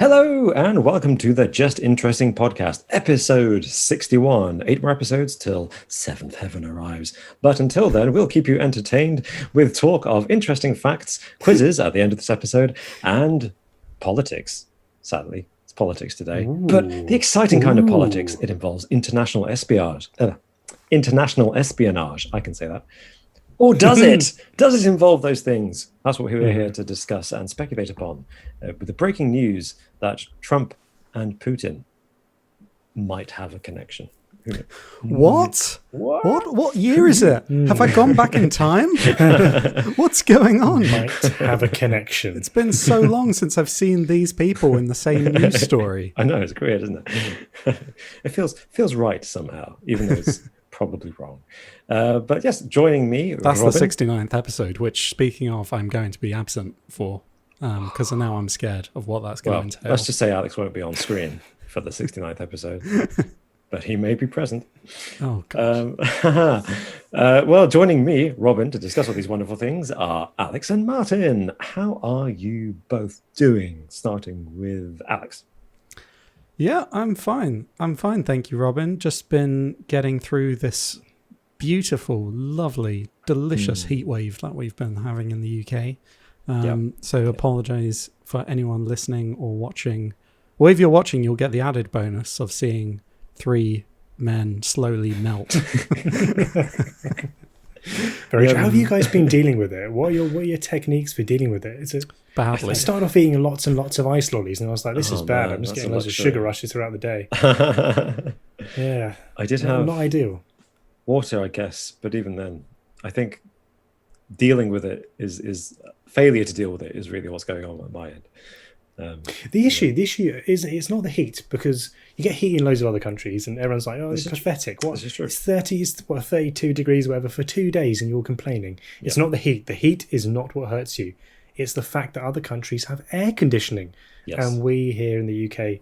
Hello and welcome to the Just Interesting podcast, episode 61. 8 more episodes till 7th heaven arrives. But until then, we'll keep you entertained with talk of interesting facts, quizzes at the end of this episode, and politics. Sadly, it's politics today. Ooh. But the exciting kind of politics, it involves international espionage. International espionage, I can say that. Or does it? Does it involve those things? That's what we're here to discuss and speculate upon. With the breaking news that Trump and Putin might have a connection. What? What year is it? Have I gone back in time? What's going on? Might have a connection. It's been so long since I've seen these people in the same news story. I know, it's weird, isn't it? It feels right somehow, even though it's probably wrong. But yes, joining me, that's Robin. The 69th episode, which, speaking of, I'm going to be absent for, because now I'm scared of what that's going to entail. Let's just say Alex won't be on screen for the 69th episode, but he may be present. Oh, gosh. Well, joining me, Robin, to discuss all these wonderful things are Alex and Martin. How are you both doing? Starting with Alex. Yeah, I'm fine. Thank you, Robin. Just been getting through this beautiful, lovely, delicious heat wave that we've been having in the UK. So apologize for anyone listening or watching. Well, if you're watching, you'll get the added bonus of seeing 3 men slowly melt. Very true. How have you guys been dealing with it? What are your techniques for dealing with it? Is it badly? I started off eating lots and lots of ice lollies, and I was like, "This is bad. I'm just getting loads of sugar rushes throughout the day." Yeah, I did have not ideal water, I guess, but even then, I think dealing with it is failure to deal with it is really what's going on at my end. The issue is it's not the heat, because you get heat in loads of other countries and everyone's like, oh, it's pathetic. What? It's 32 degrees, whatever, for 2 days and you're complaining. It's not the heat. The heat is not what hurts you. It's the fact that other countries have air conditioning. Yes. And we here in the UK,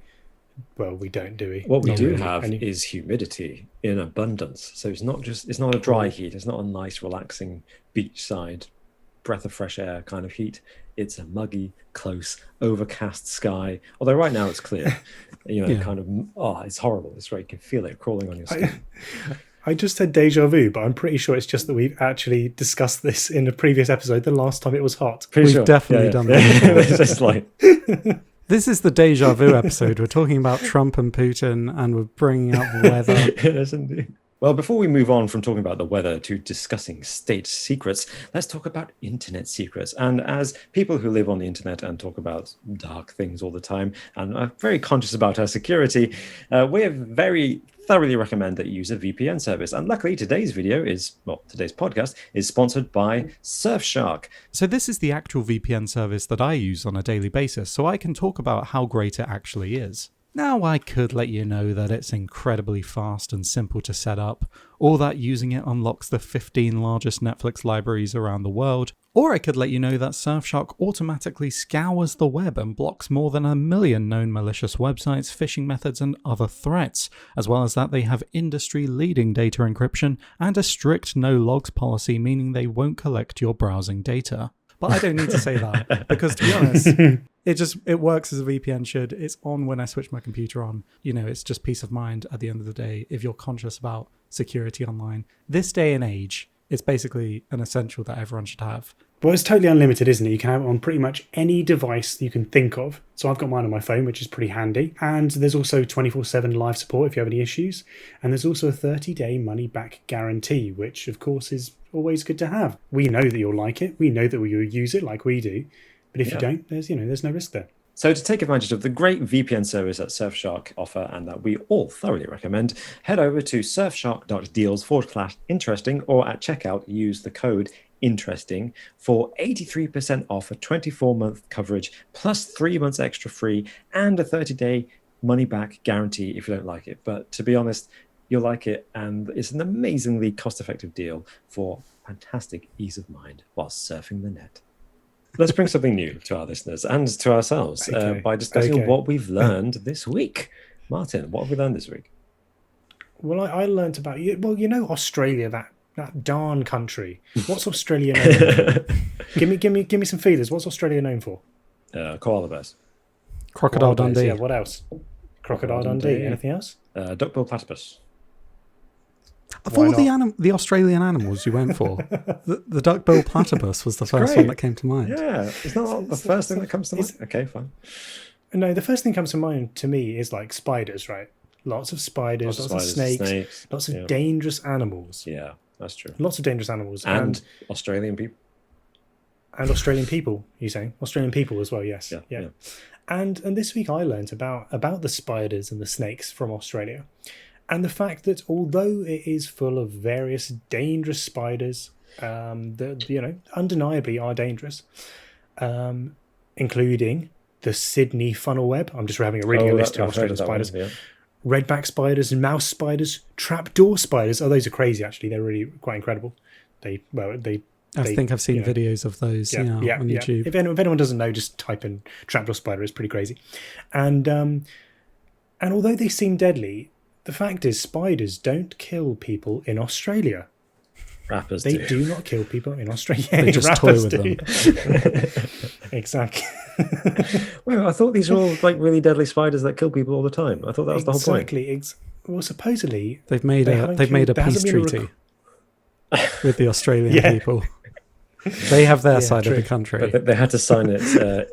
well, we don't, do we? What we do have is humidity in abundance. So it's not a dry heat. It's not a nice, relaxing beachside breath of fresh air kind of heat. It's a muggy, close, overcast sky. Although right now it's clear. Kind of, it's horrible. It's right. You can feel it crawling on your skin. I just said deja vu, but I'm pretty sure it's just that we've actually discussed this in a previous episode the last time it was hot. We've definitely done that. It's just like... This is the deja vu episode. We're talking about Trump and Putin, and we're bringing up weather. Yes, indeed. Well, before we move on from talking about the weather to discussing state secrets, let's talk about internet secrets. And as people who live on the internet and talk about dark things all the time and are very conscious about our security, we very thoroughly recommend that you use a VPN service. And luckily, today's podcast is sponsored by Surfshark. So this is the actual VPN service that I use on a daily basis, so I can talk about how great it actually is. Now, I could let you know that it's incredibly fast and simple to set up, or that using it unlocks the 15 largest Netflix libraries around the world, or I could let you know that Surfshark automatically scours the web and blocks more than 1 million known malicious websites, phishing methods, and other threats, as well as that they have industry-leading data encryption and a strict no-logs policy, meaning they won't collect your browsing data. But I don't need to say that, because to be honest, it works as a VPN should. It's on when I switch my computer on. It's just peace of mind at the end of the day if you're conscious about security online. This day and age, it's basically an essential that everyone should have. Well, it's totally unlimited, isn't it? You can have it on pretty much any device you can think of. So I've got mine on my phone, which is pretty handy. And there's also 24/7 live support if you have any issues. And there's also a 30-day money-back guarantee, which, of course, is always good to have. We know that you'll like it. We know that you'll use it like we do. But if you don't, there's no risk there. So to take advantage of the great VPN service that Surfshark offer and that we all thoroughly recommend, head over to surfshark.deals/interesting, or at checkout, use the code interesting for 83% off a 24-month coverage plus 3 months extra free and a 30-day money-back guarantee if you don't like it. But to be honest, you'll like it, and it's an amazingly cost-effective deal for fantastic ease of mind while surfing the net. Let's bring something new to our listeners and to ourselves by discussing what we've learned this week. Martin, what have we learned this week? Well, I learned about Australia, that darn country. What's Australia known for? Give me some feelers. What's Australia known for? Koala bears. Crocodile Dundee. Yeah, what else? Crocodile Dundee. Anything else? Duckbill platypus. Of all the Australian animals you went for, the duckbill platypus was the first one that came to mind. Yeah, it's not the first thing that comes to mind. Okay, fine. No, the first thing that comes to mind to me is like spiders, right? Lots of spiders, lots of snakes, lots of dangerous animals. Yeah, that's true. Lots of dangerous animals. And Australian people. And Australian people, you're saying? Australian people as well, yes. Yeah. And this week I learnt about the spiders and the snakes from Australia. And the fact that although it is full of various dangerous spiders that, undeniably are dangerous, including the Sydney funnel web. I'm just reading a list of Australian spiders. Redback spiders and mouse spiders, trapdoor spiders. Oh, those are crazy, actually. They're really quite incredible. I think I've seen videos of those on YouTube. If anyone doesn't know, just type in trapdoor spider. It's pretty crazy. And although they seem deadly, the fact is spiders don't kill people in Australia. Rappers They do not kill people in Australia. They just toy with them. Exactly. Wait, I thought these were all like really deadly spiders that kill people all the time. I thought that was the whole point. Exactly. Well, supposedly they've made a peace treaty with the Australian people. They have their side of the country, but they had to sign it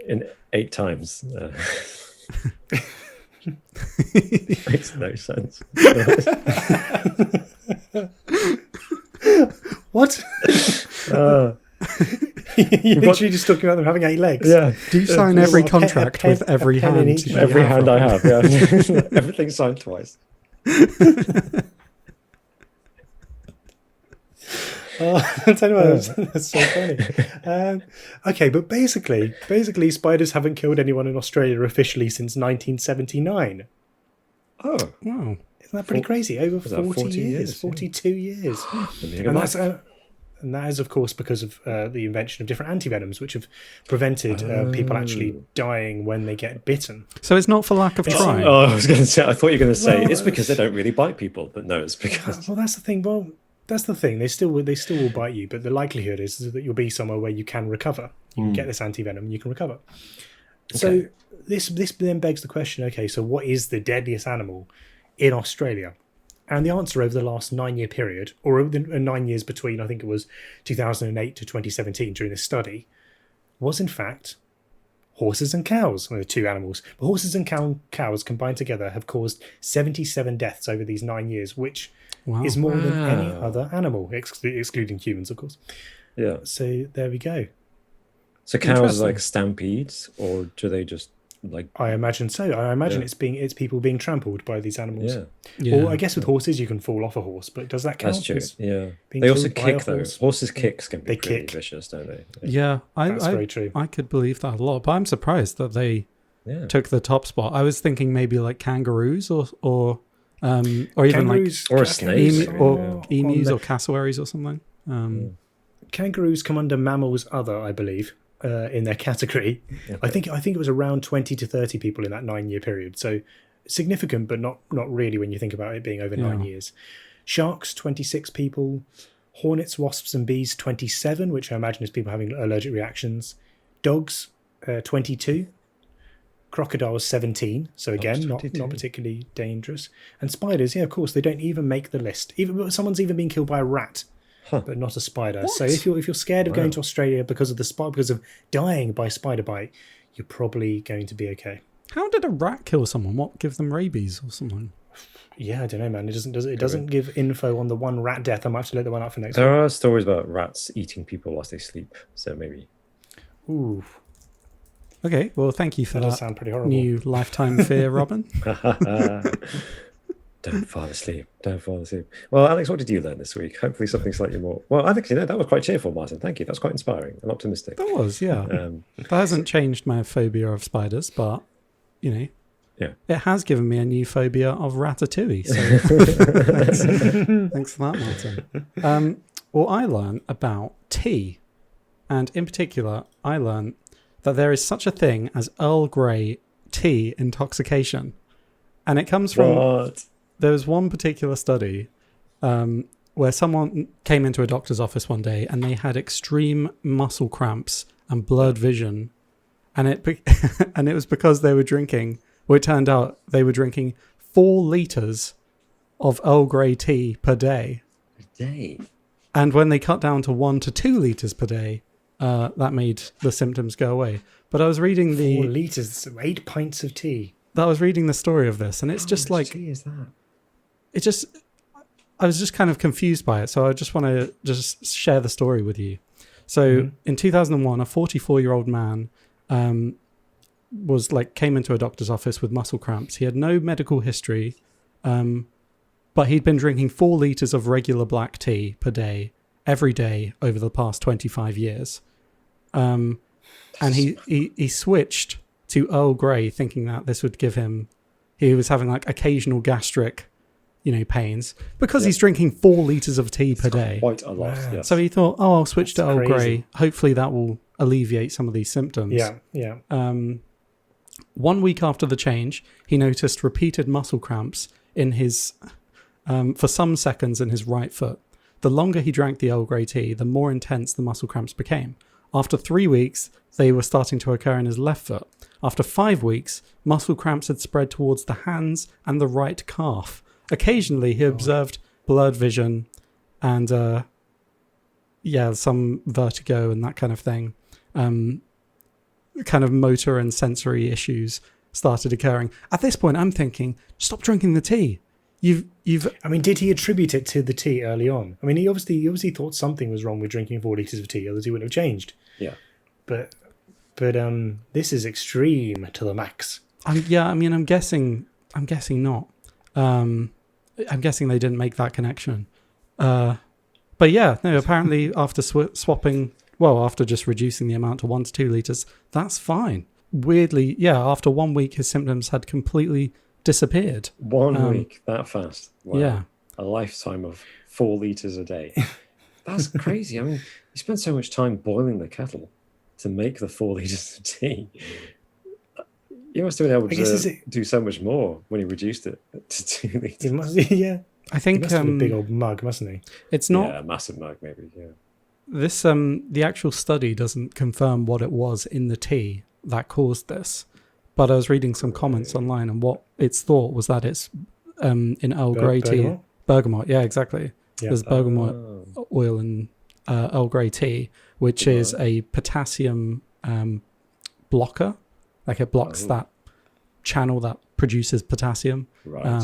in 8 times. Makes no sense. What? You're literally just talking about them having 8 legs. Yeah. Do you sign every contract with every hand? Every hand I have, yeah. Everything's signed twice. I'll tell you what, that's so funny. Okay, but basically, spiders haven't killed anyone in Australia officially since 1979. Oh, wow. Isn't that pretty crazy? Over 40 years, 42 years. And that is, of course, because of the invention of different antivenoms, which have prevented people actually dying when they get bitten. So it's not for lack of trying. Oh, I was going to say. I thought you were going to say it's because they don't really bite people, but no, it's because. Well, that's the thing. Well, that's the thing. They still will bite you, but the likelihood is that you'll be somewhere where you can recover. You can get this antivenom, and you can recover. Okay. So this then begs the question. Okay, so what is the deadliest animal in Australia? And the answer over the last 9-year period, or over the 9 years between, I think it was 2008 to 2017 during this study, was in fact horses and cows. Well, the 2 animals. But horses and cows combined together have caused 77 deaths over these 9 years, which is more than any other animal, excluding humans, of course. Yeah. So there we go. So cows like stampedes, or do they just like? I imagine so. I imagine it's people being trampled by these animals. Yeah. Or I guess with horses you can fall off a horse, but does that count? That's true. Yeah. They also kick though. Horses' kicks can be pretty vicious, don't they? Yeah. That's very true. I could believe that a lot, but I'm surprised that they took the top spot. I was thinking maybe like kangaroos or even kangaroos, like or snakes or emus or cassowaries or something. Kangaroos come under mammals other, I believe. In their category. Okay. I think it was around 20 to 30 people in that 9-year period. So significant, but not really when you think about it being over 9 years. Sharks, 26 people. Hornets, wasps and bees, 27, which I imagine is people having allergic reactions. Dogs, 22. Crocodiles, 17. So again, not particularly dangerous. And spiders, of course, they don't even make the list. Someone's even been killed by a rat. But not a spider. What? So if you're scared of going to Australia because of dying by spider bite, you're probably going to be okay. How did a rat kill someone? What, give them rabies or something? Yeah, I don't know, man. It doesn't give info on the one rat death. I might have to let that one up for next week. There are stories about rats eating people whilst they sleep, so maybe. Ooh. Okay, well, thank you for that. Does sound pretty horrible. New lifetime fear, Robin. Don't fall asleep. Well, Alex, what did you learn this week? Hopefully something slightly more... Well, I think, that was quite cheerful, Martin. Thank you. That's quite inspiring and optimistic. That was, yeah. That hasn't changed my phobia of spiders, but, it has given me a new phobia of ratatouille. So thanks for that, Martin. Well, I learned about tea. And in particular, I learned that there is such a thing as Earl Grey tea intoxication. And it comes from... What? There was one particular study where someone came into a doctor's office one day and they had extreme muscle cramps and blurred vision and and it was because they were drinking. Well, it turned out they were drinking 4 liters of Earl Grey tea per day. A day. And when they cut down to 1 to 2 liters per day, that made the symptoms go away. But I was reading 4 liters, 8 pints of tea. I was reading the story of this, and it's just How like much tea is that? it just. I was just kind of confused by it, so I just want to just share the story with you. So in 2001, a 44-year-old man came into a doctor's office with muscle cramps. He had no medical history, but he'd been drinking 4 liters of regular black tea per day, every day over the past 25 years. And he switched to Earl Grey, thinking that this would give him. He was having like occasional gastric, pains because he's drinking 4 liters of tea per day. Quite a lot. Yes. So he thought, I'll switch to Earl Grey. Hopefully that will alleviate some of these symptoms. Yeah. 1 week after the change, he noticed repeated muscle cramps in his, for some seconds in his right foot. The longer he drank the Earl Grey tea, the more intense the muscle cramps became. After 3 weeks, they were starting to occur in his left foot. After 5 weeks, muscle cramps had spread towards the hands and the right calf. Occasionally, he observed blurred vision and, some vertigo and that kind of thing. Kind of motor and sensory issues started occurring. At this point, I'm thinking, stop drinking the tea. I mean, did he attribute it to the tea early on? I mean, he obviously thought something was wrong with drinking 4 liters of tea, otherwise he wouldn't have changed. Yeah. But this is extreme to the max. I'm guessing not. I'm guessing they didn't make that connection. But yeah, no, apparently after after just reducing the amount to 1 to 2 liters, that's fine. Weirdly, after 1 week, his symptoms had completely disappeared. 1 week, that fast? Wow. Yeah. A lifetime of 4 liters a day. That's crazy. I mean, you spend so much time boiling the kettle to make the 4 liters of tea. You must have been able to do so much more when he reduced it to 2 liters. He must, I think he must have a big old mug, mustn't he? It's not a massive mug, maybe. Yeah. This the actual study doesn't confirm what it was in the tea that caused this, but I was reading some comments online, and what it's thought was that it's in Earl Grey tea, bergamot. Yeah, exactly. Yeah. There's bergamot oil in Earl Grey tea, which is a potassium blocker. Like it blocks that channel that produces potassium. Right.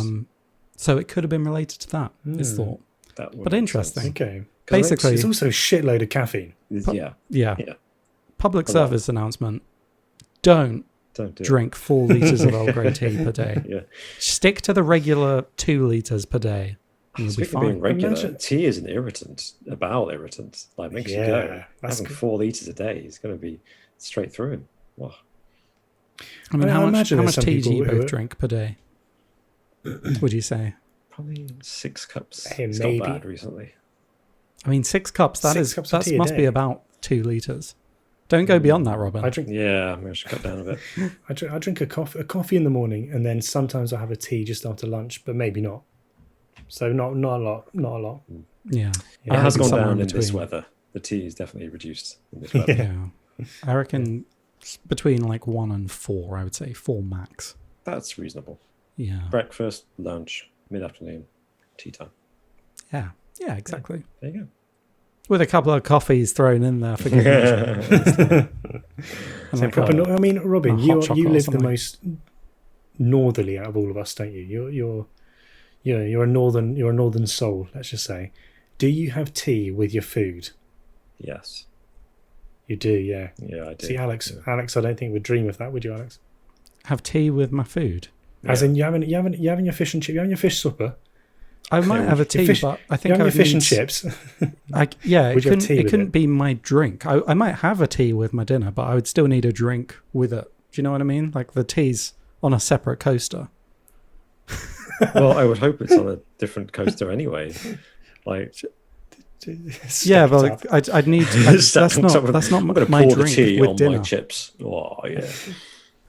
So it could have been related to that. It's thought. But interesting. Sense. Okay. Basically, it's also a shitload of caffeine. Yeah. Public service announcement: don't drink 4 liters of Earl Grey tea per day. Yeah. Stick to the regular 2 liters per day. You'll be fine. Being regular, tea is an irritant, a bowel irritant. Like makes you go. Having 4 liters a day is going to be straight through him. Wow. I mean, how much tea do you both drink per day? Would you say? Probably 6 cups. It's not bad recently. I mean, 6 cups. That must be about 2 liters. Don't go beyond that, Robin. I drink. Yeah, I'm going to cut down a bit. I drink a coffee in the morning, and then sometimes I have a tea just after lunch, but maybe not. So not a lot. Yeah, it has gone down in this weather. The tea is definitely reduced in this weather. Yeah, I reckon between like 1 and 4. I would say 4 max. That's reasonable. Yeah. Breakfast, lunch, mid-afternoon, tea time. Yeah. Yeah, exactly. There you go. With a couple of coffees thrown in there for good measure. I mean, Robin, you live the most northerly out of all of us, don't you? You're a northern soul. Let's just say. Do you have tea with your food? Yes. You do, yeah. Yeah, I do. See, Alex, I don't think would dream of that, would you, Alex? Have tea with my food. As in, you having your fish and chip, you having your fish supper. I might have a tea, but I think I would fish and chips. It couldn't be my drink. I might have a tea with my dinner, but I would still need a drink with it. Do you know what I mean? Like the tea's on a separate coaster. Well, I would hope it's on a different coaster anyway. Like, yeah, but like, I'd need. That's not I'm going to my pour drink the tea with on dinner. my chips. Oh yeah.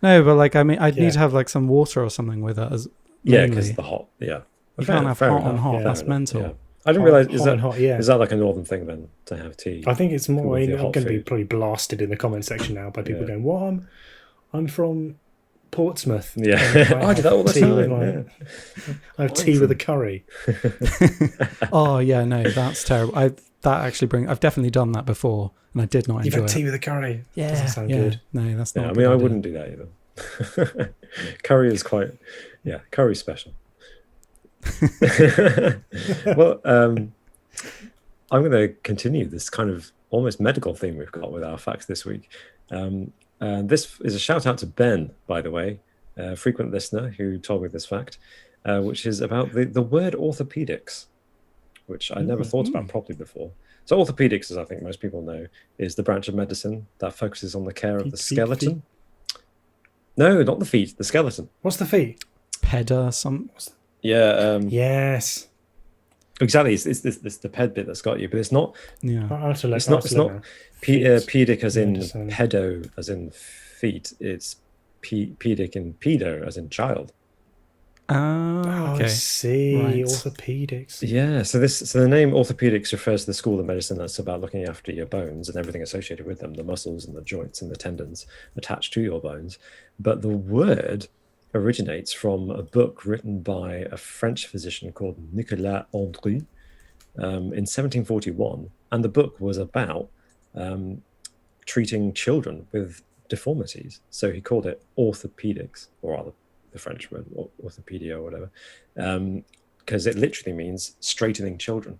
No, but like I mean, I'd need to have like some water or something with it as. Yeah, because the hot. Yeah. You can't have hot on hot. Yeah, that's mental. I didn't realize Hot, is that like a northern thing then to have tea? I think it's more. I'm going to be food? probably blasted in the comment section now by people going, "What? I'm from Portsmouth. Yeah, I do that all the time. I have tea with a curry." Oh yeah, no, that's terrible. I've definitely done that before, and I did not enjoy it. You've had tea with a curry. Yeah, doesn't sound good. No, that's not. I mean, I wouldn't do that either. Curry is quite, curry's special. Well, I'm going to continue this kind of almost medical theme we've got with our facts this week. And this is a shout out to Ben, by the way, a frequent listener who told me this fact, which is about the word orthopedics, which I never thought about properly before. So orthopedics, as I think most people know, is the branch of medicine that focuses on the care of the skeleton. No, not the feet, the skeleton. What's the feet? Yeah. Yes. Exactly. It's the ped bit that's got you, but it's not. Yeah. It's not pedic as in pedo as in feet. It's pedic in pedo as in child. Okay. I see. Right. Orthopedics. Yeah. So the name orthopedics refers to the school of medicine that's about looking after your bones and everything associated with them, the muscles and the joints and the tendons attached to your bones. But the word originates from a book written by a French physician called Nicolas Andry in 1741, and the book was about treating children with deformities. So he called it orthopedics, or rather the French word orthopedia or whatever, because it literally means straightening children.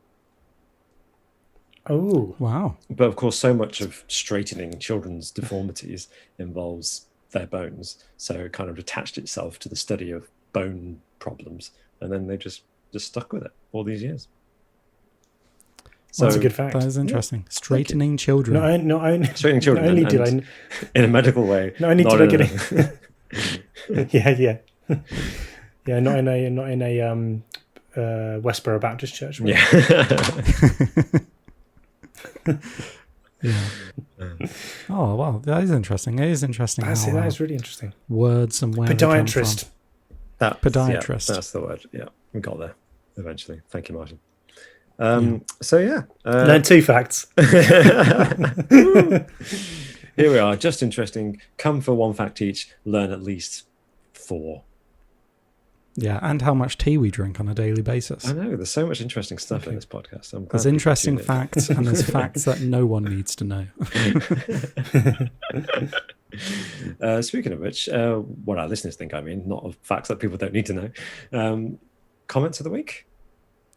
Oh, wow. But of course, so much of straightening children's deformities involves their bones, so it kind of attached itself to the study of bone problems, and then they just stuck with it all these years. So that's a good fact. That is interesting. Straightening children. Straightening children. Not only did I, in a medical way. Not only did I get it. Yeah. Not in a Westboro Baptist Church. Yeah. Yeah. Oh wow, that is interesting. It is interesting. That is really interesting. Words and where podiatrist. Podiatrist. Yeah, that's the word. Yeah, we got there eventually. Thank you, Martin. So yeah, learn 2 facts. Here we are. Just interesting. Come for 1 fact each. Learn at least 4. Yeah, and how much tea we drink on a daily basis. I know, there's so much interesting stuff in this podcast. There's interesting facts, and there's facts that no one needs to know. Speaking of which, what our listeners think, I mean, not of facts that people don't need to know. Comments of the week?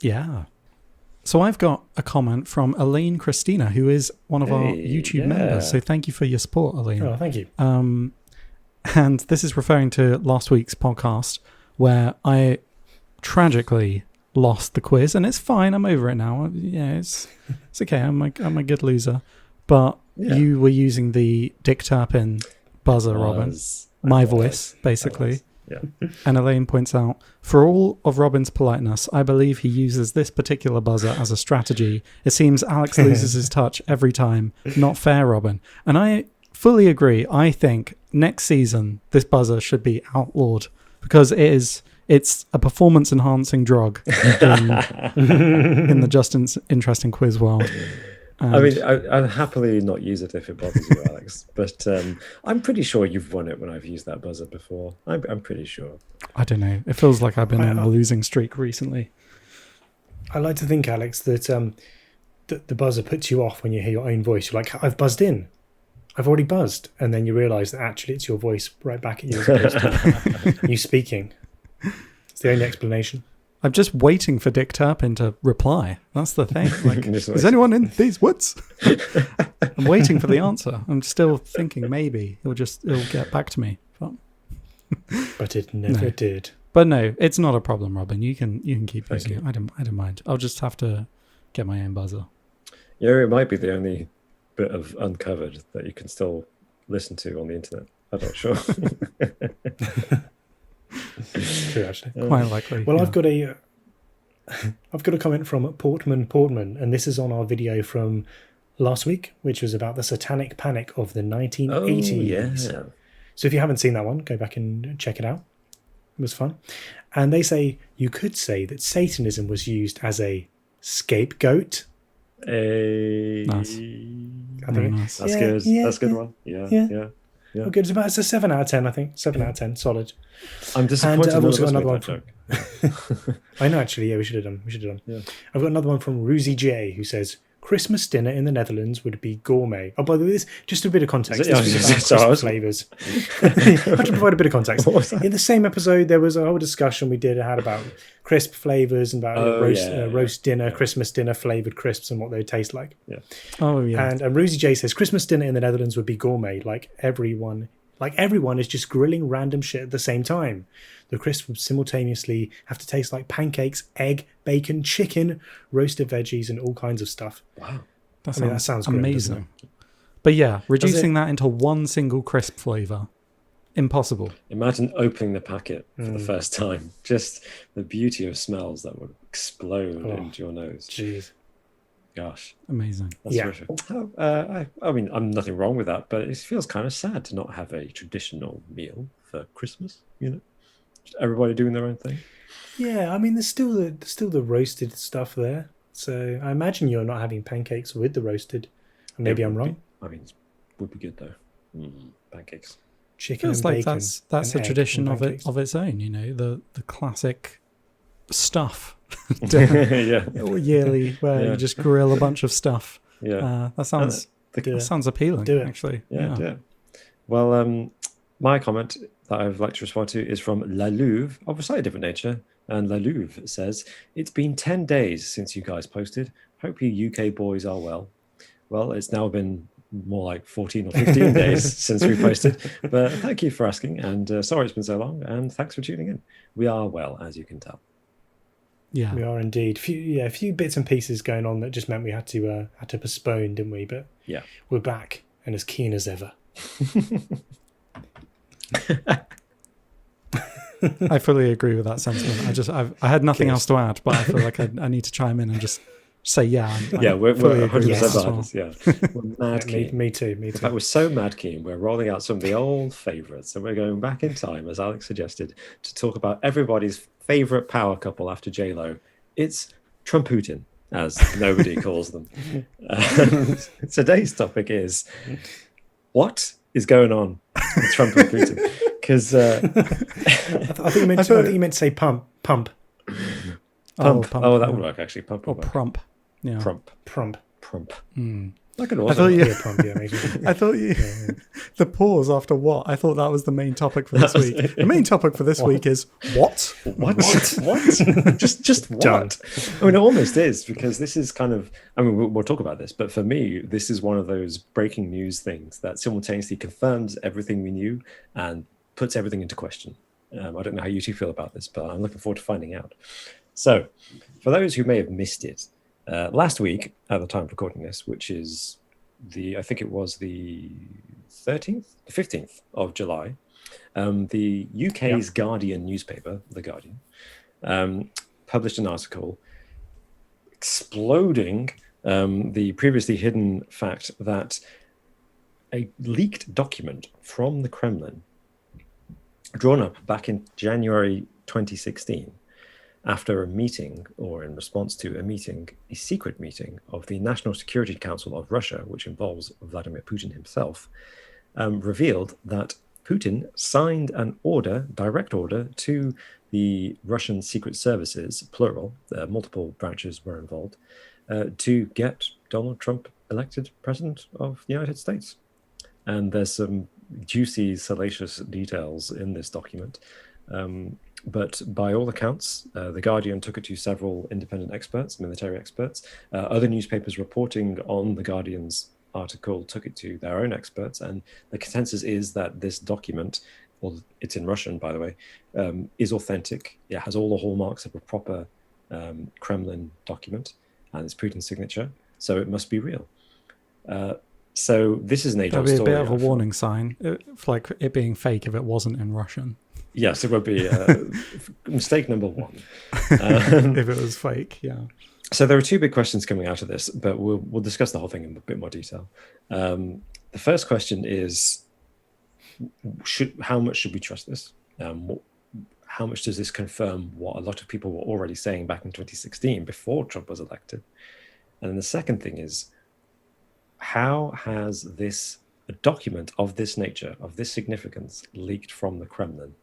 Yeah. So I've got a comment from Elaine Christina, who is one of our YouTube members. So thank you for your support, Elaine. Oh, thank you. And this is referring to last week's podcast, where I tragically lost the quiz, and it's fine. I'm over it now. Yeah, it's okay. I'm a good loser. But you were using the Dick Turpin buzzer, Robin. My voice, basically. Yeah. And Elaine points out, for all of Robin's politeness, I believe he uses this particular buzzer as a strategy. It seems Alex loses his touch every time. Not fair, Robin. And I fully agree. I think next season this buzzer should be outlawed, because it's a performance-enhancing drug in the Just Interesting Quiz world. And I mean, I'd happily not use it if it bothers you, Alex. But I'm pretty sure you've won it when I've used that buzzer before. I'm pretty sure. I don't know. It feels like I've been on a losing streak recently. I like to think, Alex, that the buzzer puts you off when you hear your own voice. You're like, I've buzzed in. I've already buzzed. And then you realise that actually it's your voice right back at you as opposed to you speaking. It's the only explanation. I'm just waiting for Dick Turpin to reply. That's the thing. Like, is anyone in these woods? I'm waiting for the answer. I'm still thinking maybe it'll get back to me. But it never did. But no, it's not a problem, Robin. You can keep using it. I don't mind. I'll just have to get my own buzzer. Yeah, it might be the only bit of uncovered that you can still listen to on the internet. I'm not sure. It's true, actually. Quite likely. Well, yeah. I've got a comment from Portman, and this is on our video from last week, which was about the satanic panic of the 1980s. Oh, yeah. So if you haven't seen that one, go back and check it out. It was fun. And they say, you could say that Satanism was used as a Scapegoat. Nice. I think Nice. That's good. That's a good one. Yeah. Oh, good. It's a 7 out of 10, I think. 7 out of 10. Solid. I'm disappointed. And I've also got another one from. I know, actually. Yeah, we should have done. Yeah. I've got another one from Ruzy J, who says, Christmas dinner in the Netherlands would be gourmet. Oh, by the way, this just a bit of context. Christmas flavours. I have to provide a bit of context. In the same episode, there was a whole discussion we had about crisp flavours and about roast dinner, Christmas dinner flavoured crisps and what they taste like. Yeah. Oh, yeah. And Ruzy J says, Christmas dinner in the Netherlands would be gourmet, like everyone is just grilling random shit at the same time. The crisps would simultaneously have to taste like pancakes, egg, bacon, chicken, roasted veggies, and all kinds of stuff. Wow. That sounds great, amazing. But yeah, reducing that into one single crisp flavour, impossible. Imagine opening the packet for the first time. Just the beauty of smells that would explode into your nose. Jeez. Gosh. Amazing. That's terrific. I mean, I'm nothing wrong with that, but it feels kind of sad to not have a traditional meal for Christmas, Just everybody doing their own thing. Yeah, I mean, there's still the roasted stuff there. So I imagine you're not having pancakes with the roasted. Maybe I'm wrong. It would be good though. Pancakes. Chicken Feels and like bacon. that's a tradition of its own. The classic stuff yearly where you just grill a bunch of stuff. That sounds appealing. Do it. Actually. Yeah. Well, my comment that I'd like to respond to is from La Louve of a slightly different nature. And La Louve says, it's been 10 days since you guys posted. Hope you UK boys are well. Well, it's now been more like 14 or 15 days since we posted. But thank you for asking. And sorry it's been so long. And thanks for tuning in. We are well, as you can tell. Yeah, we are indeed. A few bits and pieces going on that just meant we had to postpone, didn't we? But yeah, we're back and as keen as ever. I fully agree with that sentiment. I had nothing else to add, but I feel like I need to chime in and just say we're 100% yeah. We're mad keen. Me too. In fact, we're so mad keen. We're rolling out some of the old favourites, and we're going back in time, as Alex suggested, to talk about everybody's favourite power couple after J-Lo. It's Trump Putin, as nobody calls them. Today's topic is what is going on with Trump and Putin? Because I think you meant to say pump. Pump. Oh, that would work actually. Pump or prump. Yeah. Prump. That could also I thought you the pause after what? I thought that was the main topic for this week. The main topic for this week is what? What? just what? Done. I mean, it almost is, because this is kind of, I mean, we'll talk about this, but for me, this is one of those breaking news things that simultaneously confirms everything we knew and puts everything into question. I don't know how you two feel about this, but I'm looking forward to finding out. So, for those who may have missed it, last week, at the time of recording this, which is I think it was the 15th of July, the UK's Guardian newspaper, The Guardian, published an article exploding the previously hidden fact that a leaked document from the Kremlin, drawn up back in January 2016, after a meeting, or in response to a meeting, a secret meeting of the National Security Council of Russia, which involves Vladimir Putin himself, revealed that Putin signed an direct order to the Russian secret services, plural, multiple branches were involved, to get Donald Trump elected president of the United States. And there's some juicy, salacious details in this document. But by all accounts, The Guardian took it to several independent experts, military experts. Other newspapers reporting on The Guardian's article took it to their own experts. And the consensus is that this document, well, it's in Russian, by the way, is authentic. It has all the hallmarks of a proper Kremlin document, and it's Putin's signature. So it must be real. So this is an age-old story. That'd be a bit of a warning sign, like it being fake if it wasn't in Russian. Yes, it would be mistake number one. If it was fake, yeah. So there are two big questions coming out of this, but we'll discuss the whole thing in a bit more detail. The first question is, how much should we trust this? how much does this confirm what a lot of people were already saying back in 2016 before Trump was elected? And then the second thing is, how has a document of this nature, of this significance, leaked from the Kremlin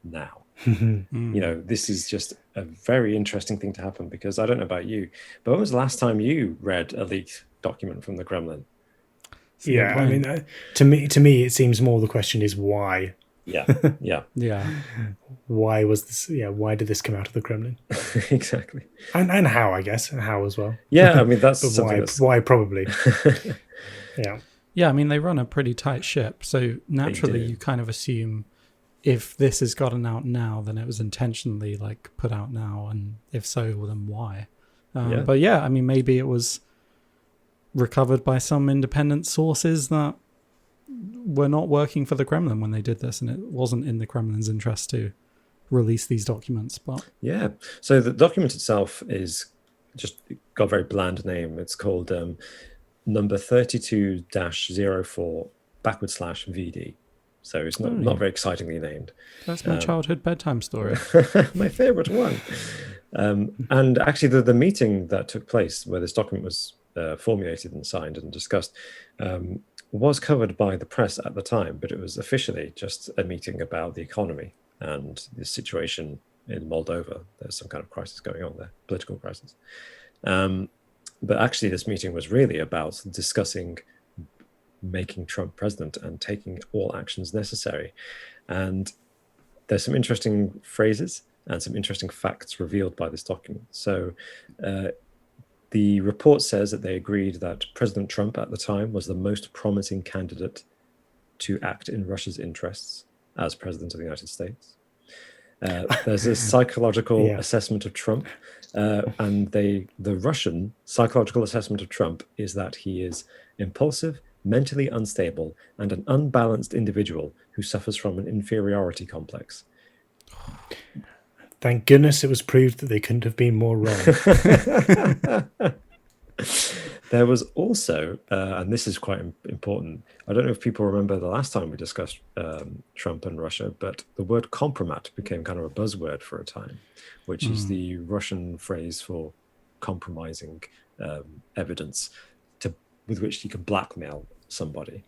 now? This is just a very interesting thing to happen, because I don't know about you, but when was the last time you read a leaked document from the Kremlin? Yeah, I mean, to me, it seems more the question is why. Yeah. Why was this? Yeah, why did this come out of the Kremlin? Exactly. And how, I guess, and how as well. Yeah, I mean, that's but something why probably. Yeah. Yeah, I mean, they run a pretty tight ship, so naturally you kind of assume if this has gotten out now, then it was intentionally like put out now, and if so, well, then why? But yeah, I mean, maybe it was recovered by some independent sources that were not working for the Kremlin when they did this, and it wasn't in the Kremlin's interest to release these documents. But yeah, so the document itself is just got a very bland name. It's called number 32-04/VD. So it's not very excitingly named. That's my childhood bedtime story. My favorite one. And actually the meeting that took place where this document was formulated and signed and discussed was covered by the press at the time, but it was officially just a meeting about the economy and the situation in Moldova. There's some kind of crisis going on there, political crisis. But actually this meeting was really about discussing making Trump president and taking all actions necessary. And there's some interesting phrases and some interesting facts revealed by this document. So the report says that they agreed that President Trump at the time was the most promising candidate to act in Russia's interests as president of the United States. There's a psychological assessment of Trump, and the Russian psychological assessment of Trump is that he is impulsive, mentally unstable, and an unbalanced individual who suffers from an inferiority complex. Thank goodness it was proved that they couldn't have been more wrong. There was also, and this is quite important, I don't know if people remember the last time we discussed Trump and Russia, but the word compromat became kind of a buzzword for a time, which is the Russian phrase for compromising evidence with which you can blackmail somebody.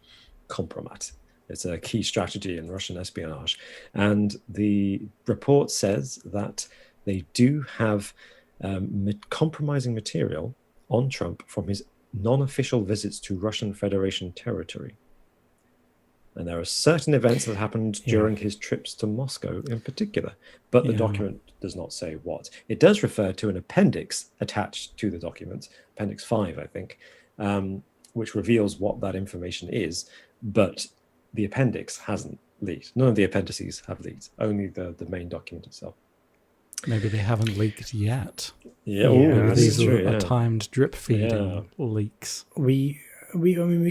Compromat. It's a key strategy in Russian espionage. And the report says that they do have compromising material on Trump from his non-official visits to Russian Federation territory. And there are certain events that happened during his trips to Moscow in particular, but the document does not say what. It does refer to an appendix attached to the document, Appendix 5, I think, which reveals what that information is, but the appendix hasn't leaked. None of the appendices have leaked, only the main document itself. Maybe they haven't leaked yet. Yeah, these are timed drip feeding leaks. We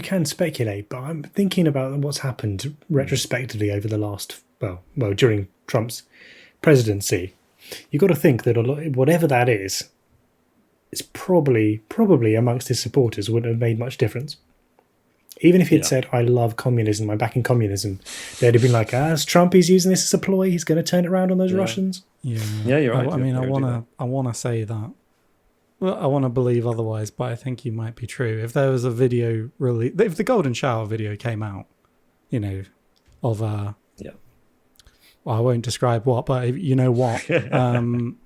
can speculate, but I'm thinking about what's happened retrospectively over the last, during Trump's presidency. You've got to think that whatever that is probably amongst his supporters wouldn't have made much difference. Even if he'd said, I love communism, I'm backing communism, they'd have been like, as Trump, he's using this as a ploy, he's going to turn it around on those Russians. Yeah, you're right. I want to say that. Well, I want to believe otherwise, but I think you might be true. If there was a video if the Golden Shower video came out, of well, I won't describe what, but you know what, and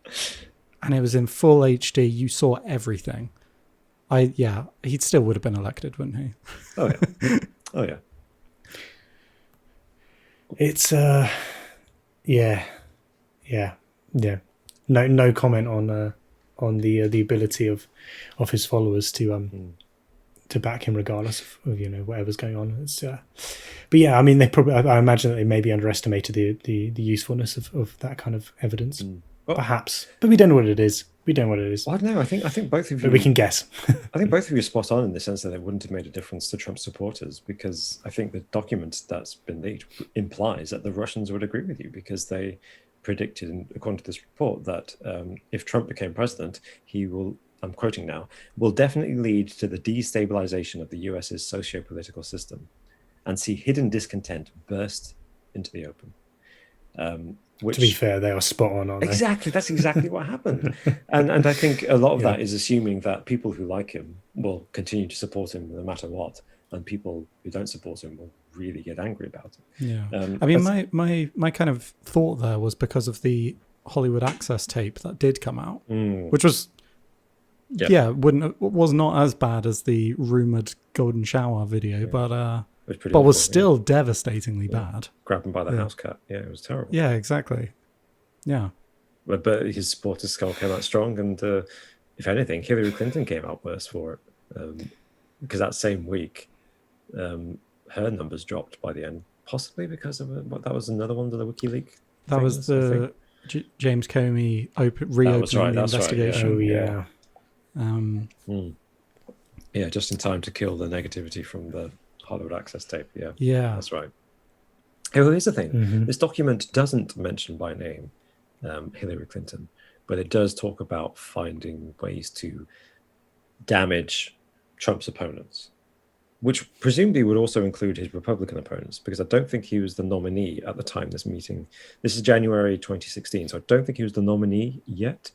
it was in full HD, you saw everything. He still would have been elected, wouldn't he? Oh yeah. It's No comment on the ability of his followers to back him regardless of whatever's going on. It's but yeah, I mean I imagine that they maybe underestimated the usefulness of that kind of evidence. Perhaps, but we don't know what it is. Well, I don't know. I think both of you. But we can guess. I think both of you are spot on in the sense that it wouldn't have made a difference to Trump supporters, because I think the document that's been leaked implies that the Russians would agree with you, because they predicted, according to this report, that if Trump became president, he will, I'm quoting now, will definitely lead to the destabilization of the US's socio-political system and see hidden discontent burst into the open. which, to be fair, they are spot on, aren't they? Exactly. That's exactly what happened. And I think a lot of that is assuming that people who like him will continue to support him no matter what, and people who don't support him will really get angry about it. Yeah. I mean, my kind of thought there was because of the Hollywood Access tape that did come out, which was was not as bad as the rumored Golden Shower video, but was still devastatingly bad. Grabbed him by the house cat. Yeah, it was terrible. Yeah, exactly. Yeah. But his supporters still came out strong, and if anything, Hillary Clinton came out worse for it, because that same week, her numbers dropped by the end, possibly because of that was another one of the WikiLeaks. That was the James Comey reopening the investigation. Right, yeah, just in time to kill the negativity from the Hollywood Access tape. Yeah, that's right. Well, here's the thing: this document doesn't mention by name Hillary Clinton, but it does talk about finding ways to damage Trump's opponents, which presumably would also include his Republican opponents, because I don't think he was the nominee at the time this meeting. This is January 2016, so I don't think he was the nominee yet,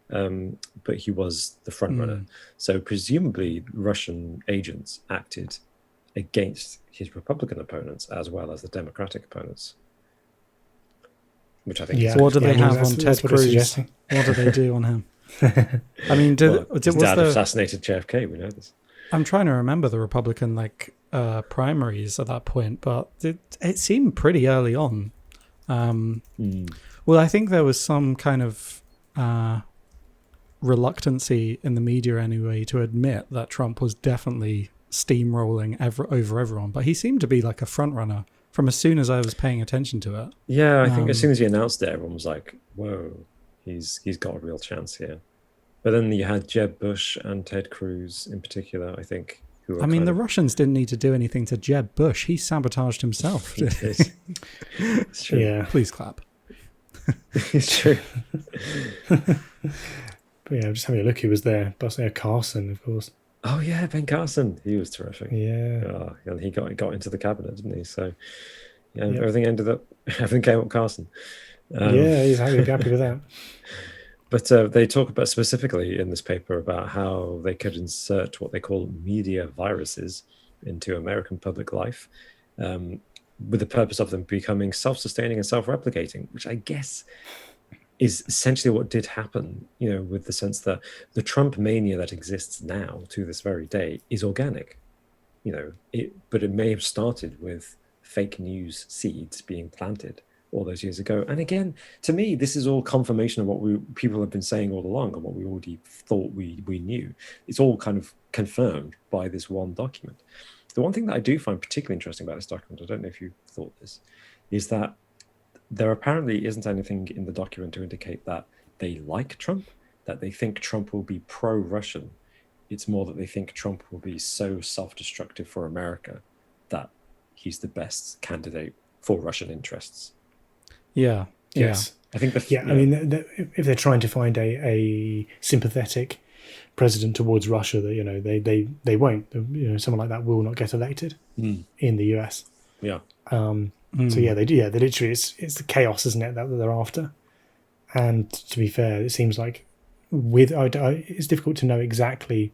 but he was the frontrunner. So presumably Russian agents acted against his Republican opponents as well as the Democratic opponents, which I think. So what do they have on Ted Cruz? What do they do on him? I mean, his dad assassinated JFK. We know this. I'm trying to remember the Republican primaries at that point, but it seemed pretty early on. Well, I think there was some kind of reluctancy in the media anyway to admit that Trump was definitely steamrolling over everyone, but he seemed to be like a front runner from as soon as I was paying attention to it. Yeah, I think as soon as he announced it, everyone was like, "Whoa, he's got a real chance here." But then you had Jeb Bush and Ted Cruz in particular, I think. I mean, the Russians didn't need to do anything to Jeb Bush. He sabotaged himself. It's true. Yeah. Please clap. It's true. But yeah, I'm just having a look who was there. Carson, of course. Oh yeah, Ben Carson. He was terrific. Yeah. Oh, and he got into the cabinet, didn't he? So everything came up Carson. He's happy with that. But they talk about specifically in this paper about how they could insert what they call media viruses into American public life, with the purpose of them becoming self-sustaining and self-replicating, which I guess is essentially what did happen, with the sense that the Trump mania that exists now to this very day is organic, but it may have started with fake news seeds being planted all those years ago. And again, to me, this is all confirmation of what people have been saying all along and what we already thought we knew. It's all kind of confirmed by this one document. The one thing that I do find particularly interesting about this document, I don't know if you thought this, is that there apparently isn't anything in the document to indicate that they like Trump, that they think Trump will be pro-Russian. It's more that they think Trump will be so self-destructive for America that he's the best candidate for Russian interests. Yeah. Yes. Yeah. I think I mean, if they're trying to find a sympathetic president towards Russia, that they won't. Someone like that will not get elected in the US. Yeah. So they do. Yeah, they literally it's the chaos, isn't it, that they're after? And to be fair, it seems like it's difficult to know exactly.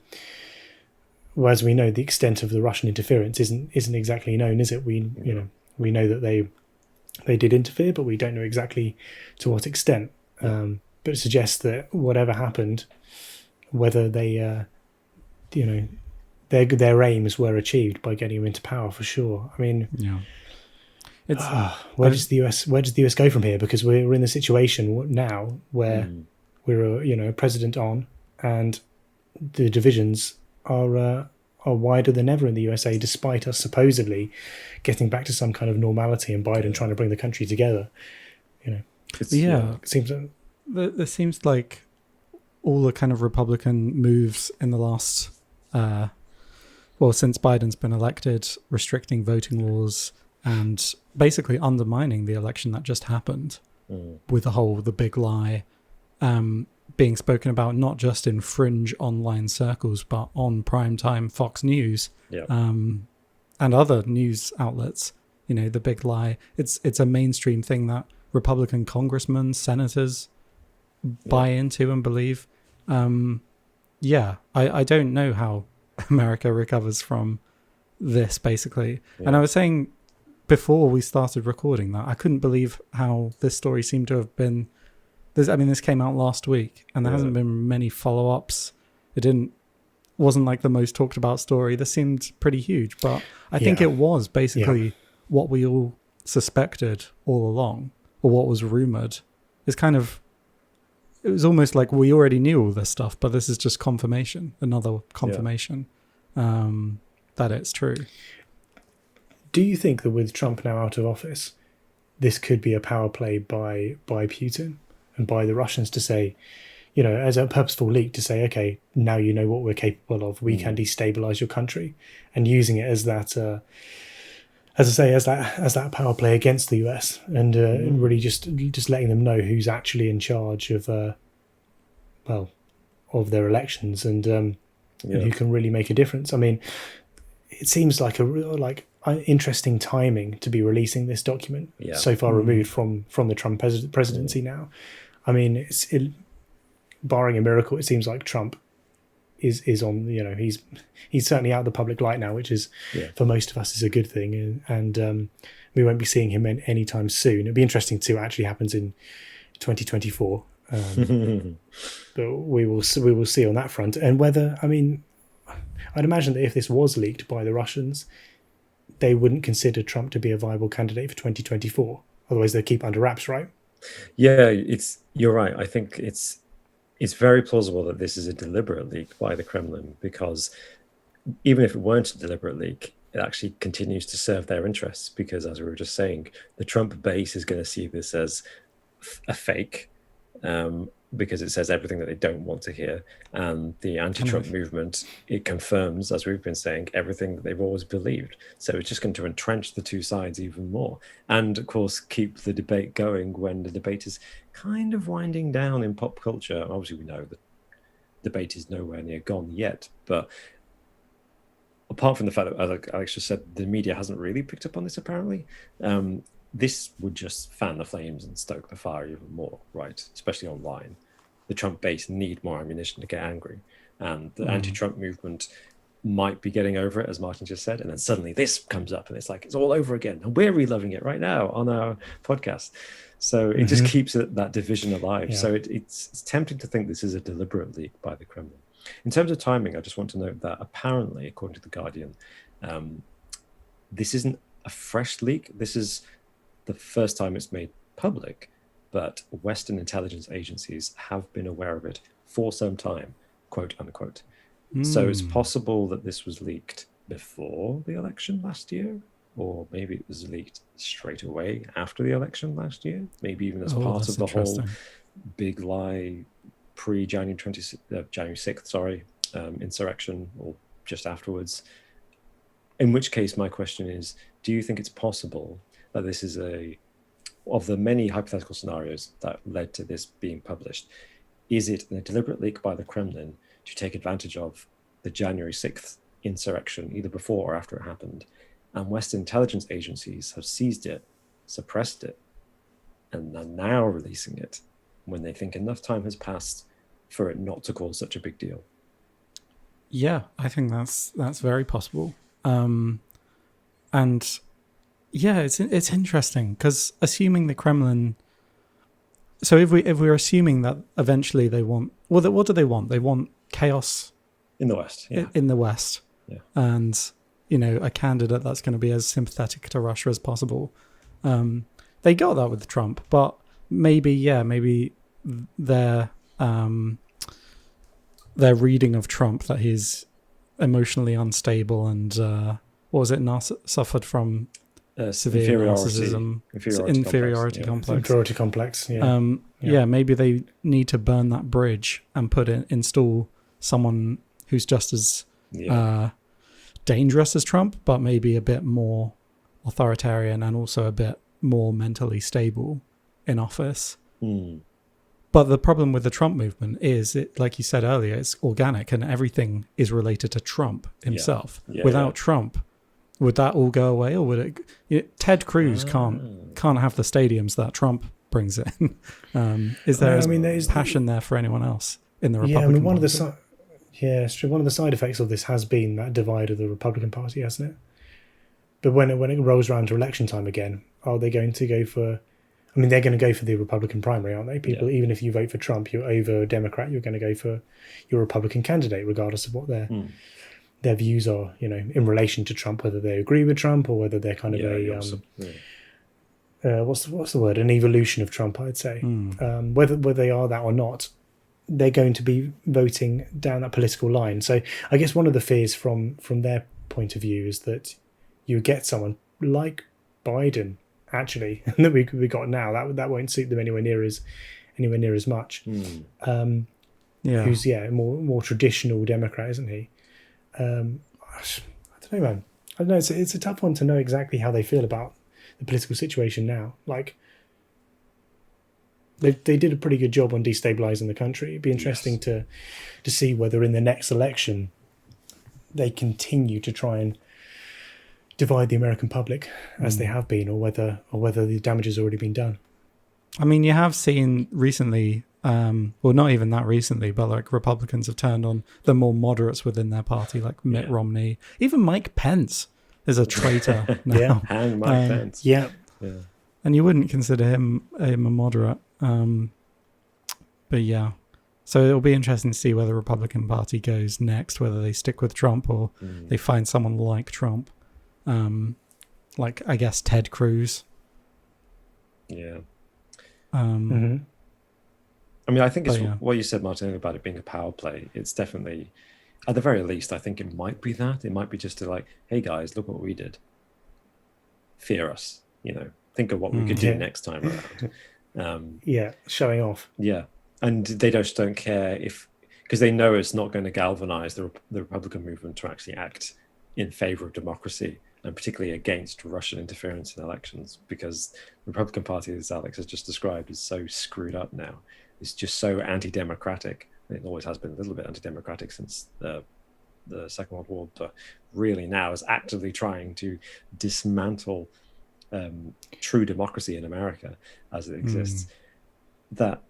Well, as we know, the extent of the Russian interference isn't exactly known, is it? We know that they did interfere, but we don't know exactly to what extent. But it suggests that whatever happened, whether they, their aims were achieved by getting him into power for sure. I mean, where does the US go from here? Because we're in the situation now where we're a president on, and the divisions are wider than ever in the USA, despite us supposedly getting back to some kind of normality and Biden trying to bring the country together. It seems there seems like all the kind of Republican moves in the last, since Biden's been elected, restricting voting laws and basically undermining the election that just happened with the big lie being spoken about not just in fringe online circles, but on primetime Fox News and other news outlets. The big lie. It's a mainstream thing that Republican congressmen, senators buy into and believe. I don't know how America recovers from this, basically. And I was saying before we started recording that I couldn't believe how this story seemed to have been. This came out last week, and there hasn't been many follow-ups. It wasn't like the most talked about story. This seemed pretty huge, but I think it was basically what we all suspected all along, or what was rumored. It was almost like we already knew all this stuff, but this is just another confirmation that it's true. Do you think that with Trump now out of office, this could be a power play by Putin and by the Russians to say, as a purposeful leak to say, okay, now you know what we're capable of. We can destabilize your country, and using it as that, as that power play against the US, and really just letting them know who's actually in charge of, of their elections and who can really make a difference. I mean, it seems like interesting timing to be releasing this document so far removed from the Trump presidency now. I mean, barring a miracle, it seems like Trump is on, he's certainly out of the public light now, which is for most of us is a good thing, and we won't be seeing him anytime soon. It'd be interesting to see what actually happens in 2024, but we will see on that front. And whether, I'd imagine that if this was leaked by the Russians, they wouldn't consider Trump to be a viable candidate for 2024. Otherwise, they'd keep under wraps, right? Yeah, you're right. I think it's very plausible that this is a deliberate leak by the Kremlin, because even if it weren't a deliberate leak, it actually continues to serve their interests, because, as we were just saying, the Trump base is going to see this as a fake, because it says everything that they don't want to hear. And the anti-Trump movement, it confirms, as we've been saying, everything that they've always believed. So it's just going to entrench the two sides even more. And, of course, keep the debate going when the debate is kind of winding down in pop culture. Obviously, we know that debate is nowhere near gone yet. But apart from the fact that, as Alex just said, the media hasn't really picked up on this, apparently. This would just fan the flames and stoke the fire even more, right? Especially online. The Trump base need more ammunition to get angry. And the anti-Trump movement might be getting over it, as Martin just said. And then suddenly this comes up and it's like, it's all over again. And we're reliving it right now on our podcast. So it just keeps that division alive. So it's tempting to think this is a deliberate leak by the Kremlin. In terms of timing, I just want to note that apparently, according to The Guardian, this isn't a fresh leak. This is the first time it's made public, but Western intelligence agencies have been aware of it for some time, quote unquote. So it's possible that this was leaked before the election last year, or maybe it was leaked straight away after the election last year, maybe even as part of the whole big lie pre-January 6th, insurrection, or just afterwards. In which case, my question is, do you think it's possible that this is of the many hypothetical scenarios that led to this being published, is it a deliberate leak by the Kremlin to take advantage of the January 6th insurrection, either before or after it happened, and Western intelligence agencies have seized it, suppressed it, and are now releasing it when they think enough time has passed for it not to cause such a big deal? Yeah, I think that's very possible. And yeah, it's interesting, because assuming the Kremlin, so if we're assuming that eventually they want, well, what do they want? They want chaos in the West. In the West, and a candidate that's going to be as sympathetic to Russia as possible. They got that with Trump, but maybe their reading of Trump, that he's emotionally unstable and suffered from severe narcissism, inferiority complex. Maybe they need to burn that bridge and install someone who's just as dangerous as Trump, but maybe a bit more authoritarian and also a bit more mentally stable in office. But the problem with the Trump movement is, it, like you said earlier, it's organic and everything is related to Trump himself. Without Trump, would that all go away, or would it? Ted Cruz can't have the stadiums that Trump brings in. Is there passion there for anyone else in the Republican one Party? One of the side effects of this has been that divide of the Republican Party, hasn't it? But when it rolls around to election time again, are they going to go for... I mean, they're going to go for the Republican primary, aren't they? People, even if you vote for Trump, you're over a Democrat, you're going to go for your Republican candidate, regardless of what their views are, in relation to Trump, whether they agree with Trump or whether they're kind of what's the word? An evolution of Trump, I'd say. Whether they are that or not, they're going to be voting down that political line. So I guess one of the fears from their point of view is that you get someone like Biden, actually, that we got now. That won't suit them anywhere near as much. Who's more traditional Democrat, isn't he? I don't know, man. I don't know. It's a tough one to know exactly how they feel about the political situation now. Like, they did a pretty good job on destabilizing the country. It'd be interesting to see whether in the next election they continue to try and divide the American public as they have been, or whether the damage has already been done. I mean, you have seen recently, well, not even that recently, but like Republicans have turned on the more moderates within their party, like Mitt Romney. Even Mike Pence is a traitor now. Hang Mike Pence. Yeah. And you wouldn't consider him a moderate. But yeah. So it'll be interesting to see where the Republican Party goes next, whether they stick with Trump or they find someone like Trump. Like, I guess, Ted Cruz. Yeah. I mean, I think it's what you said, Martin, about it being a power play. It's definitely, at the very least, I think it might be that. It might be just to like, hey guys, look what we did. Fear us, think of what we could do next time around. Showing off. Yeah. And they just don't care because they know it's not going to galvanize the Republican movement to actually act in favor of democracy, and particularly against Russian interference in elections, because the Republican Party, as Alex has just described, is so screwed up now. It's just so anti-democratic. It always has been a little bit anti-democratic since the Second World War, but really now is actively trying to dismantle true democracy in America as it exists. That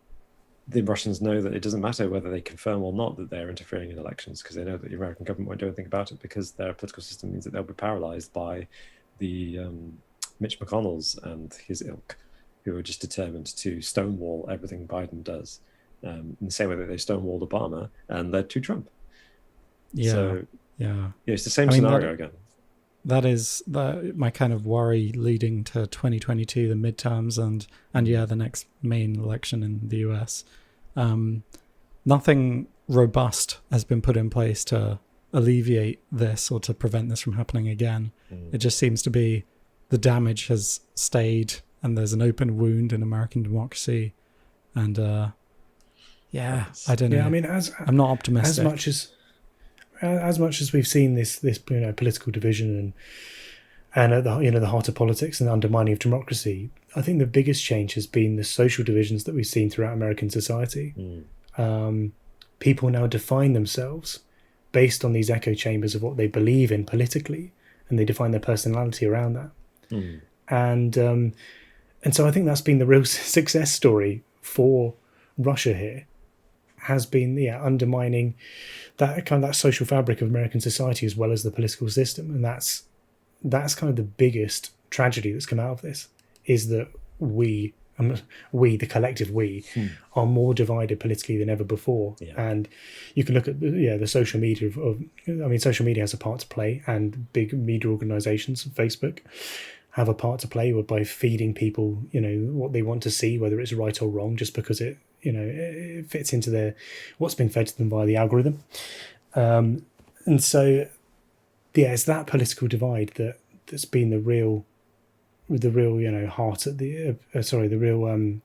the Russians know that it doesn't matter whether they confirm or not that they're interfering in elections, because they know that the American government won't do anything about it, because their political system means that they'll be paralyzed by the Mitch McConnells and his ilk, who are just determined to stonewall everything Biden does, in the same way that they stonewalled Obama and led to Trump. So it's the same scenario again. That is my kind of worry leading to 2022, the midterms, and the next main election in the US. Nothing robust has been put in place to alleviate this or to prevent this from happening again. It just seems to be the damage has stayed, and there's an open wound in American democracy. And I don't know. I mean, I'm not optimistic. As much as we've seen this political division and at the heart of politics and the undermining of democracy, I think the biggest change has been the social divisions that we've seen throughout American society. People now define themselves based on these echo chambers of what they believe in politically, and they define their personality around that. And so I think that's been the real success story for Russia here, has been undermining that social fabric of American society as well as the political system. And that's kind of the biggest tragedy that's come out of this, is that we, the collective we, are more divided politically than ever before. And you can look at the social media social media has a part to play, and big media organizations, Facebook, have a part to play by feeding people what they want to see, whether it's right or wrong, just because it fits into what's been fed to them by the algorithm. And so it's that political divide that's been the real heart at the real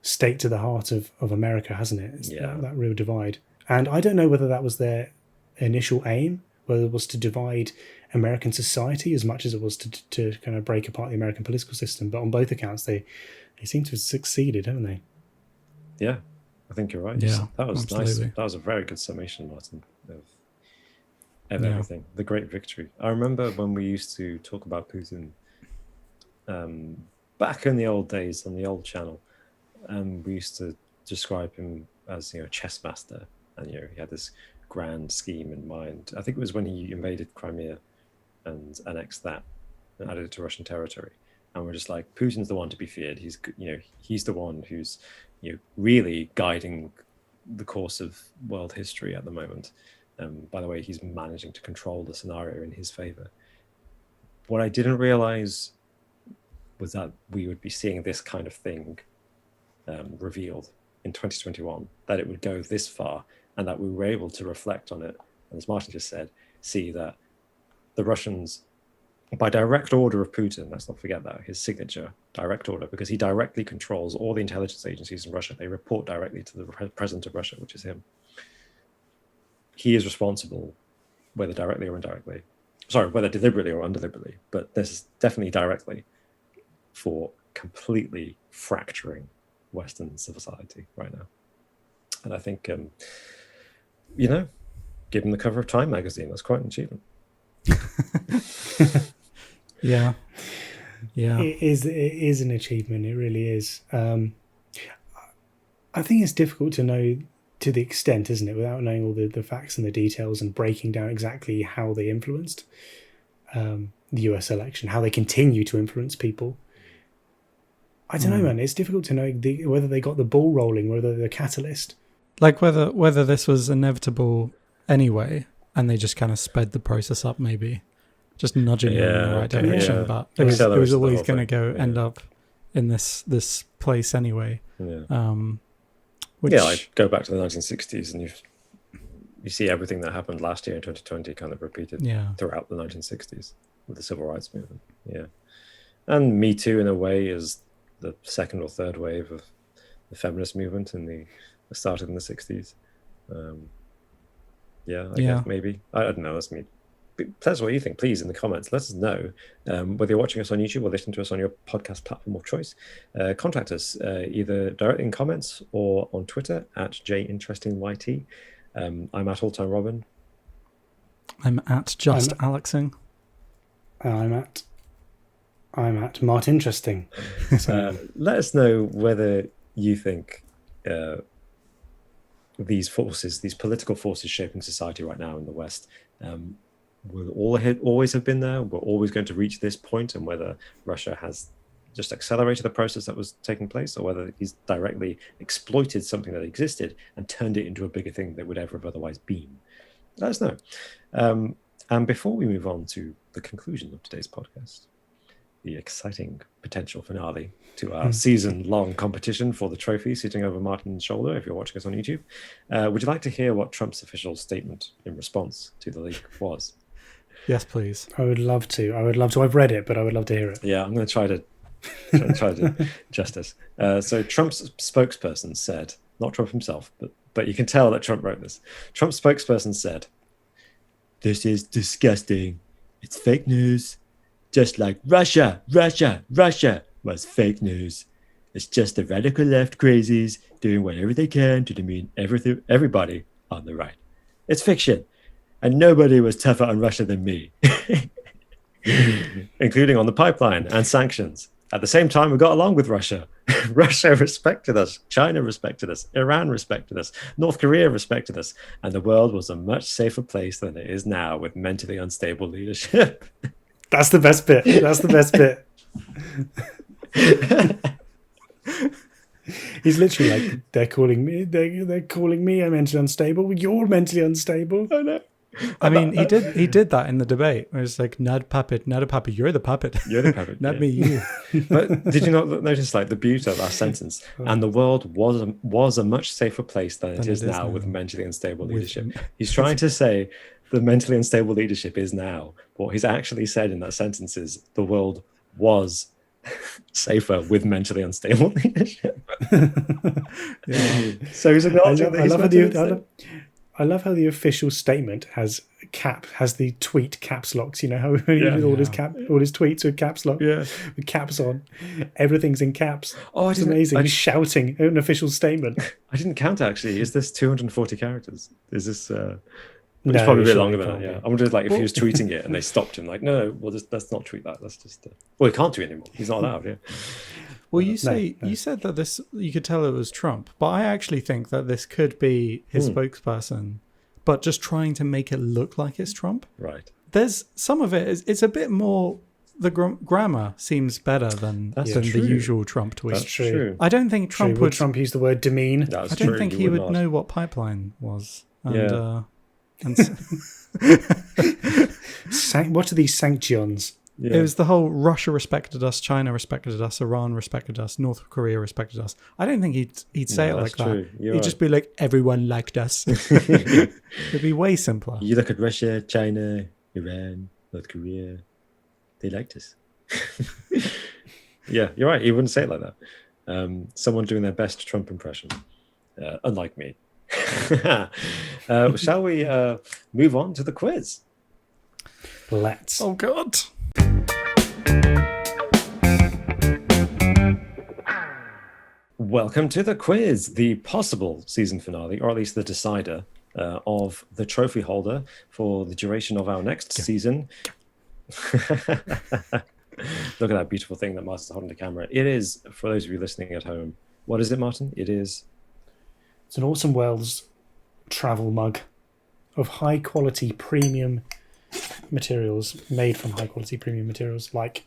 stake to the heart of America, hasn't it? It's that real divide. And I don't know whether that was their initial aim, whether it was to divide American society as much as it was to kind of break apart the American political system. But on both accounts, they seem to have succeeded, haven't they? Yeah, I think you're right. Yeah, that was absolutely. Nice. That was a very good summation, Martin, of everything. The great victory. I remember when we used to talk about Putin back in the old days on the old channel. we used to describe him as, a chess master, and he had this grand scheme in mind. I think it was when he invaded Crimea and annexed that and added it to Russian territory. And we're just like, Putin's the one to be feared. He's the one who's really guiding the course of world history at the moment. By the way, he's managing to control the scenario in his favor. What I didn't realize was that we would be seeing this kind of thing revealed in 2021, that it would go this far, and that we were able to reflect on it. And as Martin just said, see that the Russians, by direct order of Putin, let's not forget that, his signature, direct order, because he directly controls all the intelligence agencies in Russia. They report directly to the president of Russia, which is him. He is responsible, whether directly or indirectly, whether deliberately or undeliberately, but this is definitely directly, for completely fracturing Western society right now. And I think, give him the cover of Time magazine. That's quite an achievement. Yeah. It is an achievement. It really is. I think it's difficult to know to the extent, isn't it, without knowing all the facts and the details and breaking down exactly how they influenced the US election, how they continue to influence people. I don't know, man. It's difficult to know whether they got the ball rolling, whether they're the catalyst. Like whether this was inevitable anyway, and they just kind of sped the process up, maybe just nudging them in the right direction. Yeah. But it was always going to end up in this place anyway. Yeah. Like go back to the 1960s, and you see everything that happened last year in 2020 kind of repeated throughout the 1960s with the civil rights movement. Yeah, and Me Too in a way is the second or third wave of the feminist movement started in the 60s. I guess maybe. I don't know, that's me. Tell us what you think, please, in the comments. Let us know whether you're watching us on YouTube or listening to us on your podcast platform of choice. Contact us either directly in comments or on Twitter at JInterestingYT. I'm at Alltime Robin. I'm at Just Alexing. I'm at Mart Interesting. Let us know whether you think these political forces shaping society right now in the West will always have been there. We're always going to reach this point, and whether Russia has just accelerated the process that was taking place, or whether he's directly exploited something that existed and turned it into a bigger thing that would ever have otherwise been. Let us know. And before we move on to the conclusion of today's podcast, the exciting potential finale to our season-long competition for the trophy sitting over Martin's shoulder, if you're watching us on YouTube, would you like to hear what Trump's official statement in response to the leak was? Yes, please. I would love to. I've read it, but I would love to hear it. Yeah, I'm going to try to do justice. So Trump's spokesperson said, not Trump himself, but you can tell that Trump wrote this. Trump's spokesperson said, "This is disgusting. It's fake news. Just like Russia was fake news. It's just the radical left crazies doing whatever they can to demean everybody on the right. It's fiction. And nobody was tougher on Russia than me, including on the pipeline and sanctions. At the same time, we got along with Russia. Russia respected us. China respected us. Iran respected us. North Korea respected us. And the world was a much safer place than it is now with mentally unstable leadership." That's the best bit. He's literally like, they're calling me I'm mentally unstable. You're mentally unstable. Oh no. I mean, he did that in the debate. It was like, not a puppet, you're the puppet. You're the puppet. Not me, you. But did you not notice like the beauty of that sentence? And the world was a much safer place than it is now with mentally unstable leadership. He's trying to say the mentally unstable leadership is now. What he's actually said in that sentence is the world was safer with mentally unstable leadership. Yeah. So he's acknowledging that I love how the official statement has the tweet caps locks. You know how all his tweets with caps lock, with caps on. Everything's in caps. Oh, it's amazing. He's shouting an official statement. I didn't count actually. Is this 240 characters? Is this? It's probably a bit longer than that. Yeah, I wondered like if he was tweeting it and they stopped him. Like, no, let's not tweet that. Let's just. Well, he can't tweet anymore. He's not allowed. Yeah. Well, you said that you could tell it was Trump, but I actually think that this could be his spokesperson, but just trying to make it look like it's Trump. Right. There's some of it. It's a bit more. The grammar seems better than the usual Trump tweet. That's true. I don't think Trump would. Trump use the word demean? I don't think he would know what pipeline was. And, what are these sanctions? Yeah. It was the whole Russia respected us, China respected us, Iran respected us, North Korea respected us. I don't think he'd say it like that. He'd just be like, everyone liked us. It'd be way simpler. You look at Russia, China, Iran, North Korea. They liked us. Yeah, you're right. He wouldn't say it like that. Someone doing their best Trump impression, unlike me. Shall we move on to the quiz? Let's. Oh, God. Welcome to the quiz, the possible season finale, or at least the decider of the trophy holder for the duration of our next season. Look at that beautiful thing that Martin's holding the camera. It is, for those of you listening at home, what is it, Martin? It's an Awesome Worlds travel mug of high quality premium materials, made from high quality premium materials like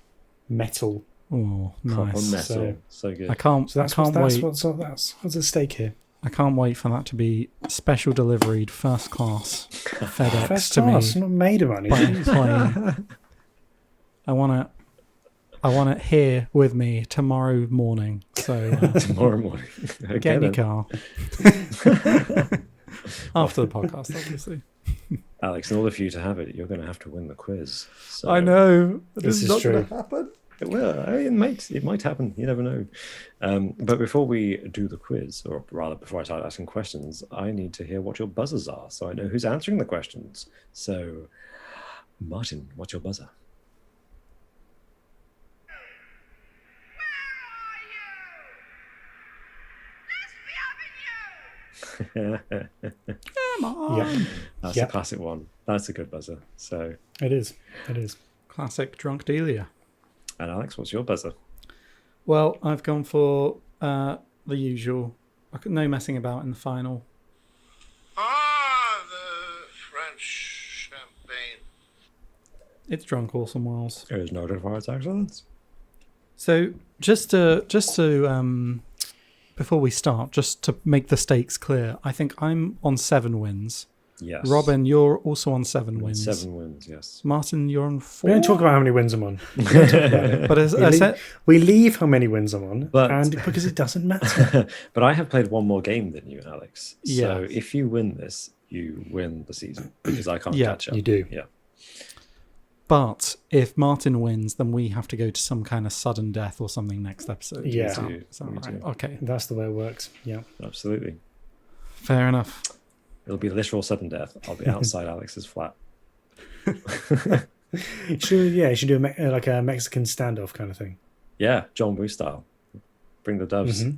metal. Oh, nice. Metal. So good. I can't wait. What's at stake here? I can't wait for that to be special delivered first class FedEx first to class, me. not made of money. I want it here with me tomorrow morning. So tomorrow morning. Okay, get in your car. After the podcast, obviously. Alex, in order for you to have it, you're going to have to win the quiz. So I know. This is not going to happen. It will. It might happen. You never know. But before we do the quiz, or rather before I start asking questions, I need to hear what your buzzers are so I know who's answering the questions. So, Martin, what's your buzzer? Come on. Yeah. That's a classic one. That's a good buzzer. So it is. Classic drunk Delia. And Alex, what's your buzzer? Well, I've gone for the usual. No messing about in the final. The French champagne. It's drunk Awesome Wells. It is noted for its excellence. So just to before we start, just to make the stakes clear, I think I'm on 7 wins. Yes. Robin, you're also on 7 wins. 7 wins, yes. Martin, you're on 4. We don't talk about how many wins I'm on. But we leave how many wins I'm on, and because it doesn't matter. But I have played one more game than you, Alex. Yeah. So if you win this, you win the season because I can't catch up. You do. Yeah. But if Martin wins, then we have to go to some kind of sudden death or something next episode. Yeah. Is that right? Okay. That's the way it works. Yeah. Absolutely. Fair enough. It'll be literal sudden death. I'll be outside Alex's flat. You should do a Mexican standoff kind of thing. Yeah, John Woo style. Bring the doves. Mm-hmm.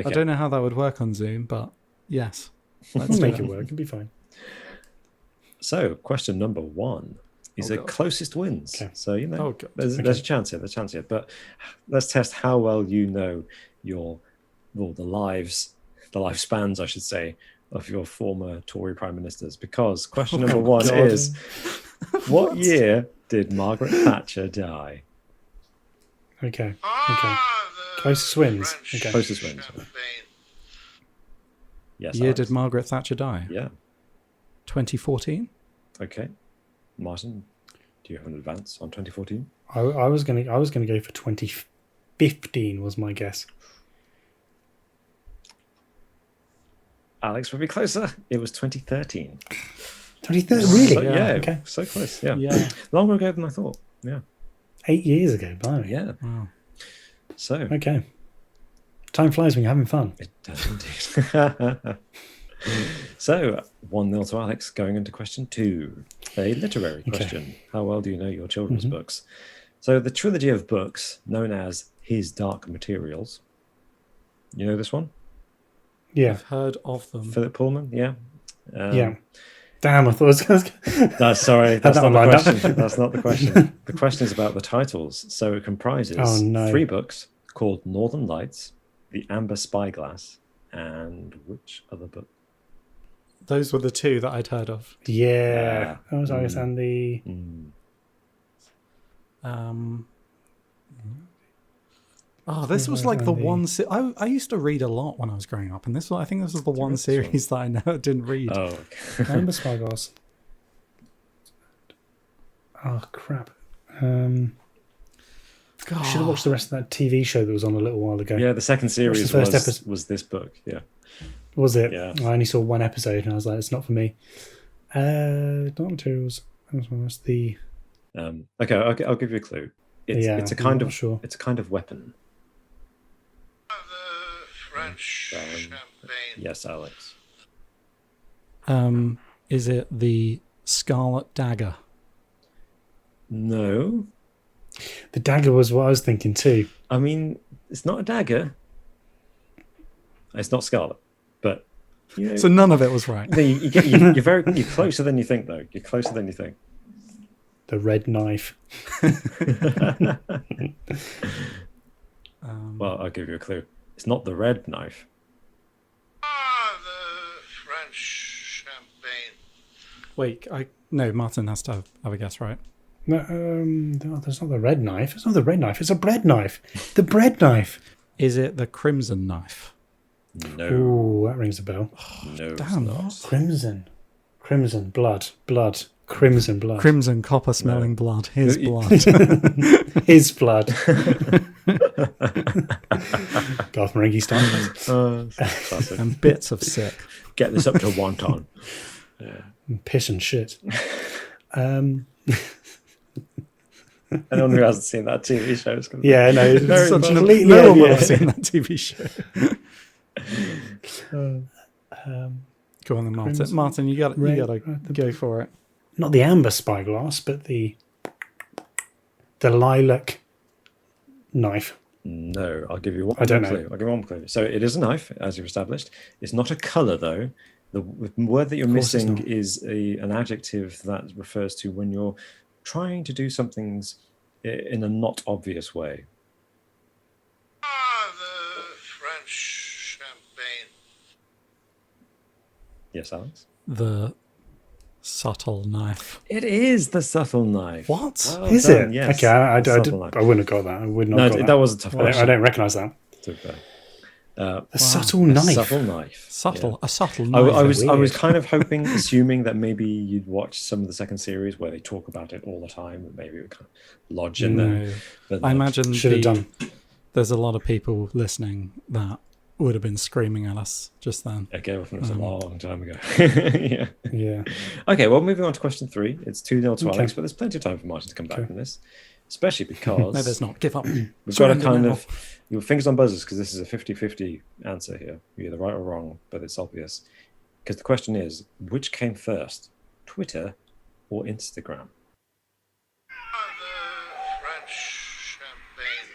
Okay. I don't know how that would work on Zoom, but yes. Let's make it work. It'll be fine. So, question number 1 is closest wins. Okay. So, there's a chance here. But let's test how well you know the lifespans, I should say, of your former Tory prime ministers. Because question number 1 is, what year did Margaret Thatcher die? Okay. Closest wins. Okay. Closest wins. Yes. Year did Margaret Thatcher die? Yeah. 2014. Okay. Martin, do you have an advance on 2014? I was gonna go for 2015 was my guess. Alex would be closer. It was 2013. 2013, really? So, yeah. Okay. So close. Yeah. Longer ago than I thought. Yeah. 8 years ago. Blimey. Yeah. Wow. So. Okay. Time flies when you're having fun. It does indeed. So 1-0 to Alex. Going into question 2, a literary question. How well do you know your children's books? So the trilogy of books known as His Dark Materials. You know this one? Yeah. I've heard of them. Philip Pullman, yeah. Yeah. Damn, I thought it was That's not the question. That's not the question. The question is about the titles. So it comprises 3 books called Northern Lights, The Amber Spyglass, and which other book? Those were the two that I'd heard of. Yeah. Oh, sorry, and the... This was like the one... I used to read a lot when I was growing up, and I think this was the one series that I never didn't read. Oh, okay. Amber Spyglass. Oh, crap. I should have watched the rest of that TV show that was on a little while ago. Yeah, the second series was this book. Yeah. Was it? Yeah. I only saw one episode and I was like, it's not for me. Dark Materials. That's the... Okay, I'll give you a clue. It's a kind of weapon. The French champagne. Yes, Alex. Is it the Scarlet Dagger? No. The dagger was what I was thinking too. I mean, it's not a dagger. It's not scarlet, but you know, so none of it was right. You're closer than you think, though. You're closer than you think. The red knife. Well, I'll give you a clue. It's not the red knife. The French champagne. Wait, no, Martin has to have a guess, right? No, that's not the red knife. It's not the red knife. It's a bread knife. The bread knife. Is it the Crimson Knife? No. Ooh, that rings a bell. No. Damn, Crimson, blood, crimson blood. Crimson copper smelling blood. His blood. His blood. Garth Marenghi style. Classic. And bits of sick. Get this up to a wonton. Yeah. Piss and shit. Anyone who hasn't seen that TV show is going to yeah, no, it's such completely no one will have seen that TV show. Go on then, Martin. Crimson, Martin, you gotta go for it. Not the amber spyglass, but the lilac knife. No, I'll give you one. I don't know. clue. I'll give you one clue. So it is a knife, as you've established. It's not a colour, though. The word that you're missing is an adjective that refers to when you're trying to do some things in a not obvious way. The French champagne. Yes, Alex? The subtle knife. It is the subtle knife. What? Well Is done, it? Yes. Okay, I Subtle knife. wouldn't have got that. I would not No, got that that. was a tough question. I don't recognise that. To be fair. A subtle knife. Subtle knife. Subtle. Yeah. A subtle I knife. was kind of assuming that maybe you'd watch some of the second series where they talk about it all the time, and maybe it would kind of lodge in there. No. But I imagine Should have done. there's a lot of people listening that would have been screaming at us just then. it gave up on us a long time ago. Yeah. Yeah. Okay, well, moving on to question 3. It's 2-0 to Okay. Alex, but there's plenty of time for Martin to come back Okay. from this, especially because No, there's not. Give up. we've got a Surrender kind now. of your fingers on buzzers because this is a 50-50 answer here. You're either right or wrong, but it's obvious. Because the question is, which came first, Twitter or Instagram? The French champagne.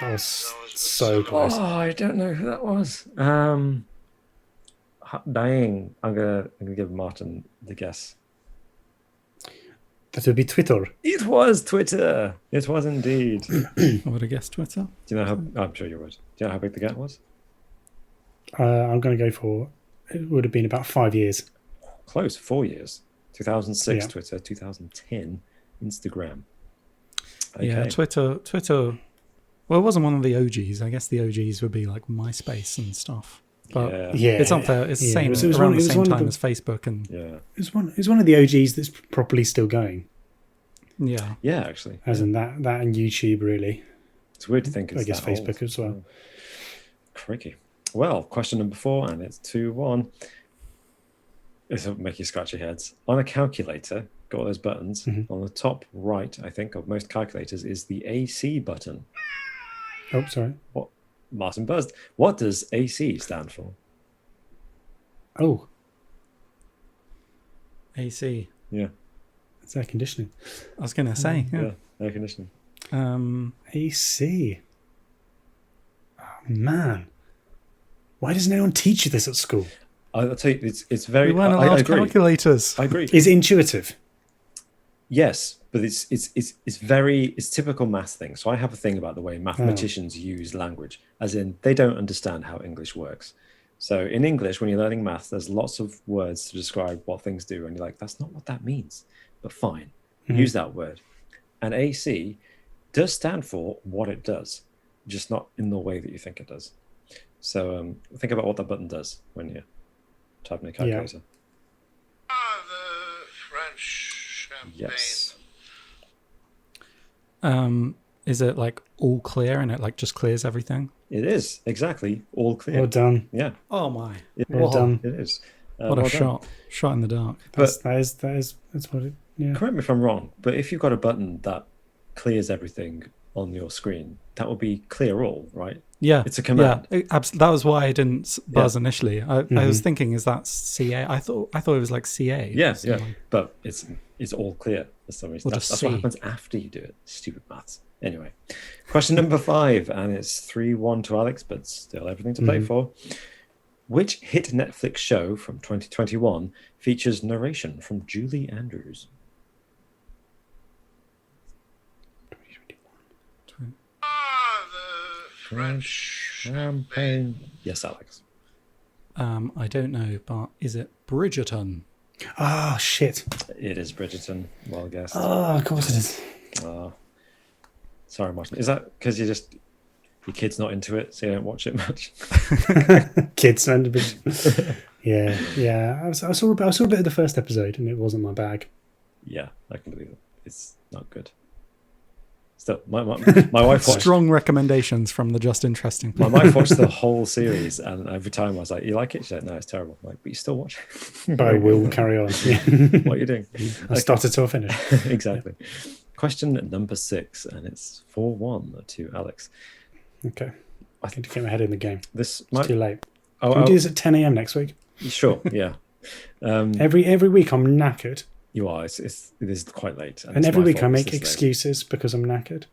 That was so close. Oh, I don't know who that was. Dying. I'm gonna give Martin the guess. That would be Twitter. It was Twitter. It was indeed. I would have guessed Twitter. Do you know how? I'm sure you would. Do you know how big the gap was? I'm going to go for, it would have been about 5 years. Close. 4 years. 2006 Yeah. Twitter. 2010 Instagram. Okay. Yeah, Twitter. Well, it wasn't one of the OGs. I guess the OGs would be like MySpace and stuff. But Yeah. it's up there. It's the Yeah, same it was around one- the it was same one of time the- as Facebook and Yeah. It was one of the OGs that's properly still going, yeah. Yeah. Actually, as in that and YouTube, really. it's weird to think. It's I guess that old. Facebook as well. Crikey. Well, question number 4, and it's 2-1. This will make you scratch your heads. On a calculator, got all those buttons. Mm-hmm. On the top right, I think, of most calculators is the AC button. Oh, sorry. What? Martin buzzed. What does AC stand for? Oh, AC. Yeah. it's air conditioning. I was gonna say. Yeah. Yeah. Air conditioning. AC. Oh, man. Why doesn't anyone teach you this at school? I'll tell you, it's very. We weren't I allowed agree. calculators. I agree. Is it intuitive? Yes, but it's typical maths thing. So I have a thing about the way mathematicians use language, as in they don't understand how English works. So in English, when you're learning maths, there's lots of words to describe what things do, and you're like, that's not what that means. But fine, use that word. And AC does stand for what it does, just not in the way that you think it does. So think about what that button does when you're typing a calculator. The French champagne. Yes. Is it like all clear and it like just clears everything? It is, exactly. All clear. Well done. Yeah. Oh my. Well done. It is. What a shot. Shot in the dark. That's what it. Yeah. Correct me if I'm wrong, but if you've got a button that clears everything on your screen, that would be clear all, right? Yeah. It's a command. Yeah, that was why I didn't buzz initially. I was thinking, is that CA? I thought it was like CA. Yes, yeah. But it's all clear for some reason. Or That's just what C. happens after you do it. Stupid maths. Anyway, question number 5, and it's 3-1 to Alex, but still everything to play for. Which hit Netflix show from 2021 features narration from Julie Andrews? The French champagne. Yes, Alex. I don't know, but is it Bridgerton? Oh shit! It is Bridgerton. Well guessed. Oh, of course it is. Sorry, Martin. Is that because your kid's not into it, so you don't watch it much? Kids and a bit. Yeah. I saw a bit of the first episode, and it wasn't my bag. Yeah, I can believe it. It's not good. Still, my wife watched. Strong recommendations from the Just Interesting. My wife watched the whole series, and every time I was like, "You like it?" She's like, "No, it's terrible." I'm like, but you still watch it. But I will carry on. What are you doing? I started till I finished. Exactly. Question number 6, and it's 4-1 to Alex. Okay. I need to get my head in the game. This It's might. too late. Can we do this at 10 a.m. next week? Sure. Yeah. Every week I'm knackered. You are. It is quite late, And it's every my week fault I it's make this late. excuses because I'm knackered.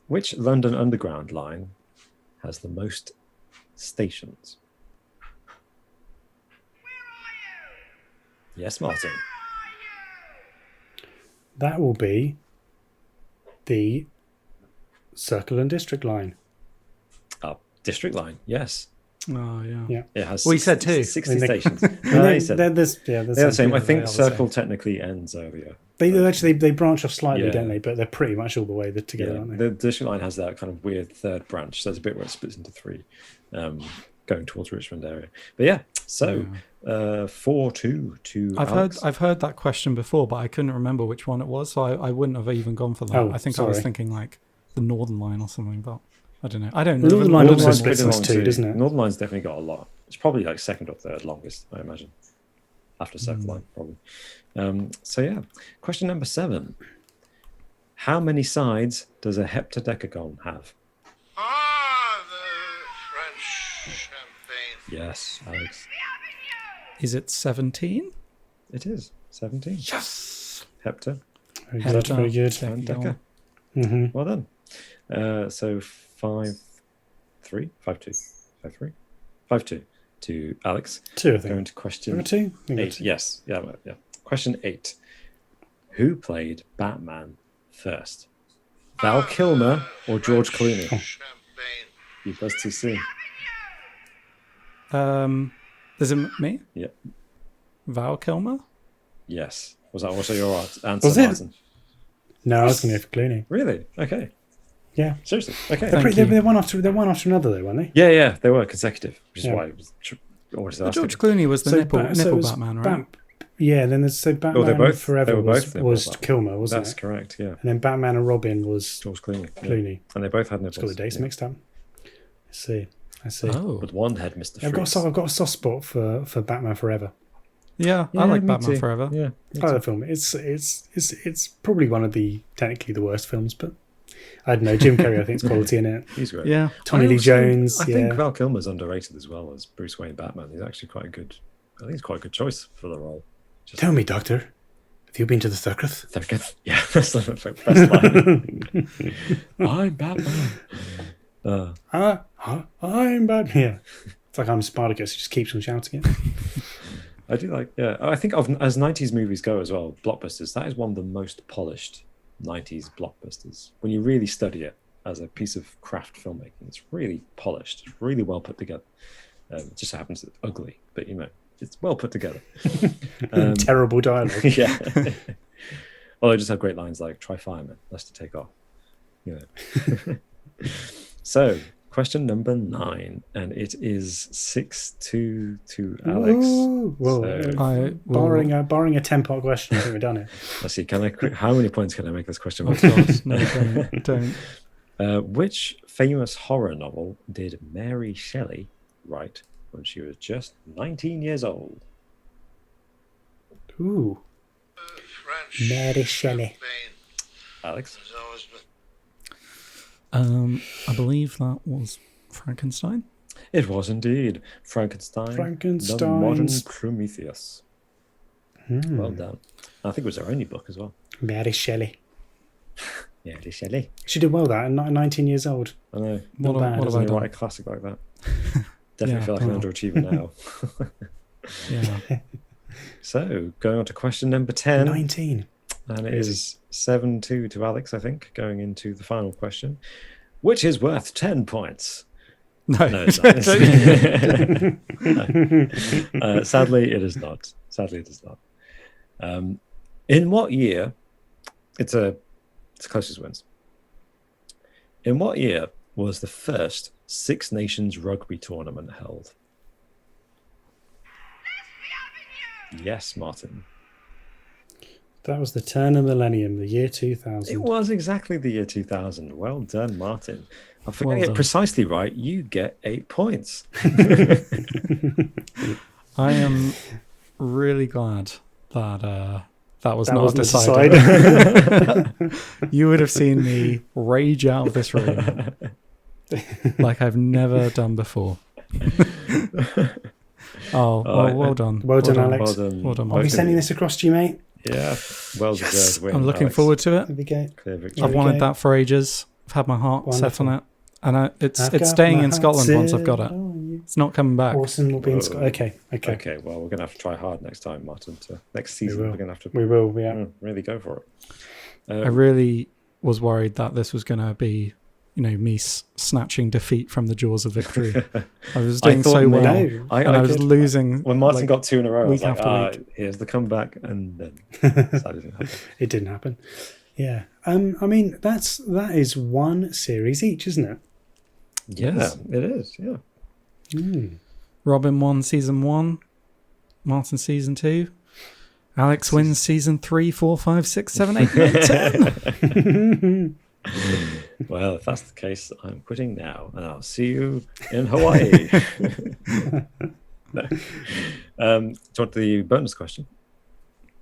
Which London Underground line has the most stations? Yes, Martin. That will be the Circle and District line. District line. Yes. Oh yeah. Yeah. It has. Well, he said 60 two. stations. And No, he said they're the the same. I think they are the Circle technically ends earlier. They branch off slightly, Yeah. don't they? But they're pretty much all the way together, aren't they? The district line has that kind of weird third branch. So there's a bit where it splits into 3, going towards Richmond area. But yeah, so 4-2 to Alex. I've heard that question before, but I couldn't remember which one it was, so I wouldn't have even gone for that. Oh, I think I was sorry. thinking like the Northern Line or something, but I don't know. I don't The know. Northern Line also Line's splits pretty into long 2, doesn't it? Northern Line's definitely got a lot. It's probably like second or third longest, I imagine, after Circle Line, probably. So yeah, question number 7. How many sides does a heptadecagon have? The French champagne. Yes, Alex. Is it 17? It is 17. Yes. Hepta Very good. Very good. and deca. Mm-hmm. Well done. So 5-3, 5-2, 5-3, 5-2 to Alex. 2, I think. Going to question Number 2? I think 8. that's- Yes, yeah. Question 8. Who played Batman first? Val Kilmer or George Clooney? Champagne. You buzzed too soon. Is it me? Yeah. Val Kilmer? Yes. Was that also your answer, Was it? Martin? No, I was going to go for Clooney. Really? Okay. Yeah. Seriously? Okay. Thank you. They're one after another, though, weren't they? Yeah. They were consecutive, which is Yeah. why I was always But asking. George Clooney was the nipple it was Batman, right? Yeah, then there's Batman both- Forever they were both was, nipple was Batman. Kilmer, wasn't That's it? correct, yeah. And then Batman and Robin was George Clooney. yeah. Clooney. And they both had It's got nipples. the dates yeah. mixed up. I see. Oh. But one had Mr. I've Freeze. got a soft spot for Batman Forever. Yeah, I like me Batman too. Forever. Yeah. I like the film. It's probably one of the technically the worst films, but I don't know. Jim Carrey, I think, is quality in it. He's great. Yeah. Tommy I Lee also- Jones. I think yeah. Val Kilmer's underrated as well as Bruce Wayne Batman. He's actually quite a good. I think he's quite a good choice for the role. Just Tell me, Doctor, have you been to the circus? yeah, that's the best line. I'm Batman. I'm Batman. Yeah. It's like I'm Spartacus. He just keeps on shouting it. I do like, yeah. I think as 90s movies go as well, blockbusters, that is one of the most polished 90s blockbusters. When you really study it as a piece of craft filmmaking, it's really polished. It's really well put together. It just happens it's ugly, but it's well put together. Terrible dialogue. Yeah. Well, they just have great lines like "Try fireman, less to take off." So, question number 9, and it is 6-2 to Alex. Ooh, well, So, barring a 10-part question, I think we've done it. let's see. How many points can I make this question? Oh God, no, don't. Which famous horror novel did Mary Shelley write when she was just 19 years old? Ooh, French Mary Shelley. champagne Alex? has always been. I believe that was Frankenstein. It was indeed Frankenstein. The Frankenstein's- Modern Prometheus. Well done. I think it was her only book as well. Mary Shelley. Mary Shelley. She did well that at 19 years old. I know. Not bad. what have I Doesn't done? write a classic like that. Definitely Yeah, feel like an well. underachiever now. Yeah. So, going on to question number 10. 19. And it Crazy. is 7-2 to Alex, I think, going into the final question, which is worth 10 points. No, No, it's not. Sadly, it is not. Sadly, it is not. In what year? It's closest wins. In what year was the first Six Nations rugby tournament held? Yes, Martin. That was the turn of millennium, the year 2000. It was exactly the year 2000. Well done, Martin. I'm Well forgetting it done. precisely right. You get 8 points. I am really glad that that was That not wasn't decided. You would have seen me rage out of this room like I've never done before. Well done. Well done, Alex. Well done. Well done, I'll be Martin. sending this across to you, mate. Yeah, well deserved win. I'm looking Alex. forward to it. There we go. Clear victory. There I've we wanted go. that for ages. I've had my heart set on Wonderful. it, and it's I've got staying my in Scotland heart once I've got set it. on you. It's not coming back. Awesome. We'll be in Whoa. Scotland. Okay. Okay, well, we're going to have to try hard next time, Martin. Next season, will. we're going to have to We will, yeah. really go for it. I really was worried that this was going to be, me snatching defeat from the jaws of victory. I was doing thought so well, maybe- No. and I was losing. When Martin like, got 2 in a row, I was week like, after week. here's the comeback, and then that didn't happen. It didn't happen. Yeah. I mean, that is one series each, isn't it? Yeah, Yes. it is. Yeah. Robin won season 1, Martin season 2, Alex wins season 3, 4, 5, 6, 7, 8, 9, 10. Well, if that's the case, I'm quitting now, and I'll see you in Hawaii. No. Do you want the bonus question?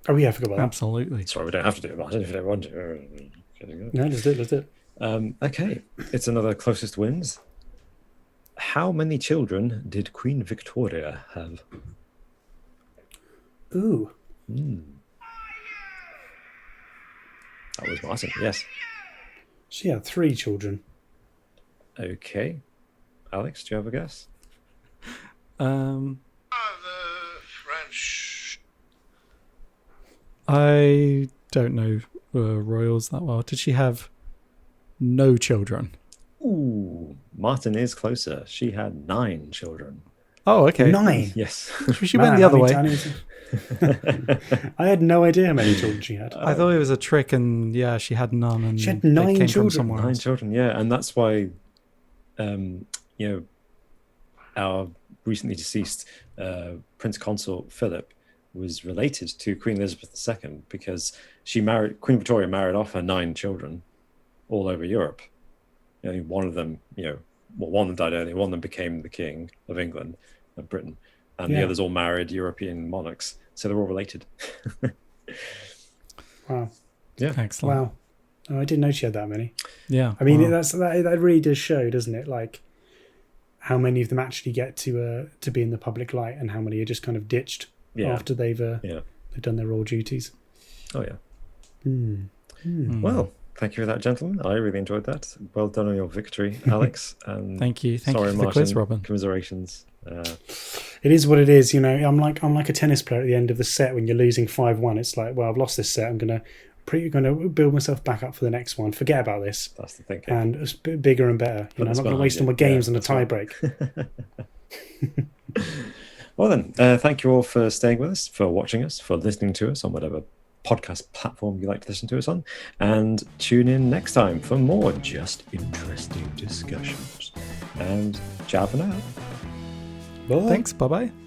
Oh, yeah, I forgot about that. Absolutely. Sorry, we don't have to do it, Martin, if you don't want to. No, let's do it. Okay, it's another closest wins. How many children did Queen Victoria have? Ooh. That was Martin, yes. She had 3 children. Okay. Alex, do you have a guess? Um, The French. I don't know royals that well. Did she have no children? Ooh, Martin is closer. She had 9 children. Oh, okay. 9. Yes. She went the other way. I had no idea how many children she had. I thought it was a trick, and yeah, she had none. And She had they 9 came from children. somewhere 9 else. children, yeah. And that's why, our recently deceased Prince Consort Philip was related to Queen Elizabeth II because Queen Victoria married off her 9 children all over Europe. One of them, one of them died early, one of them became the King of England and Britain, and the Yeah. others all married European monarchs. So they're all related. Wow. Yeah. Excellent. Wow. Oh, I didn't know she had that many. Yeah. I mean, wow. that really does show, doesn't it? Like how many of them actually get to be in the public light, and how many are just kind of ditched Yeah. after they've Yeah. done their royal duties. Oh, yeah. Hmm. Well, Thank you for that, gentlemen. I really enjoyed that. Well done on your victory, Alex. And Thank you. Thank sorry, you for Martin, the quiz, Robin. Commiserations. It is what it is, you know. I'm like a tennis player at the end of the set when you're losing 5-1. It's like, well, I've lost this set. I'm gonna build myself back up for the next one. Forget about this. That's the thinking. And it's bigger and better. You know, I'm not going to waste all my games on a tie break. Well then, thank you all for staying with us, for watching us, for listening to us on whatever podcast platform you like to listen to us on, and tune in next time for more just interesting discussions. And ciao for now. Bye. Thanks. Bye-bye.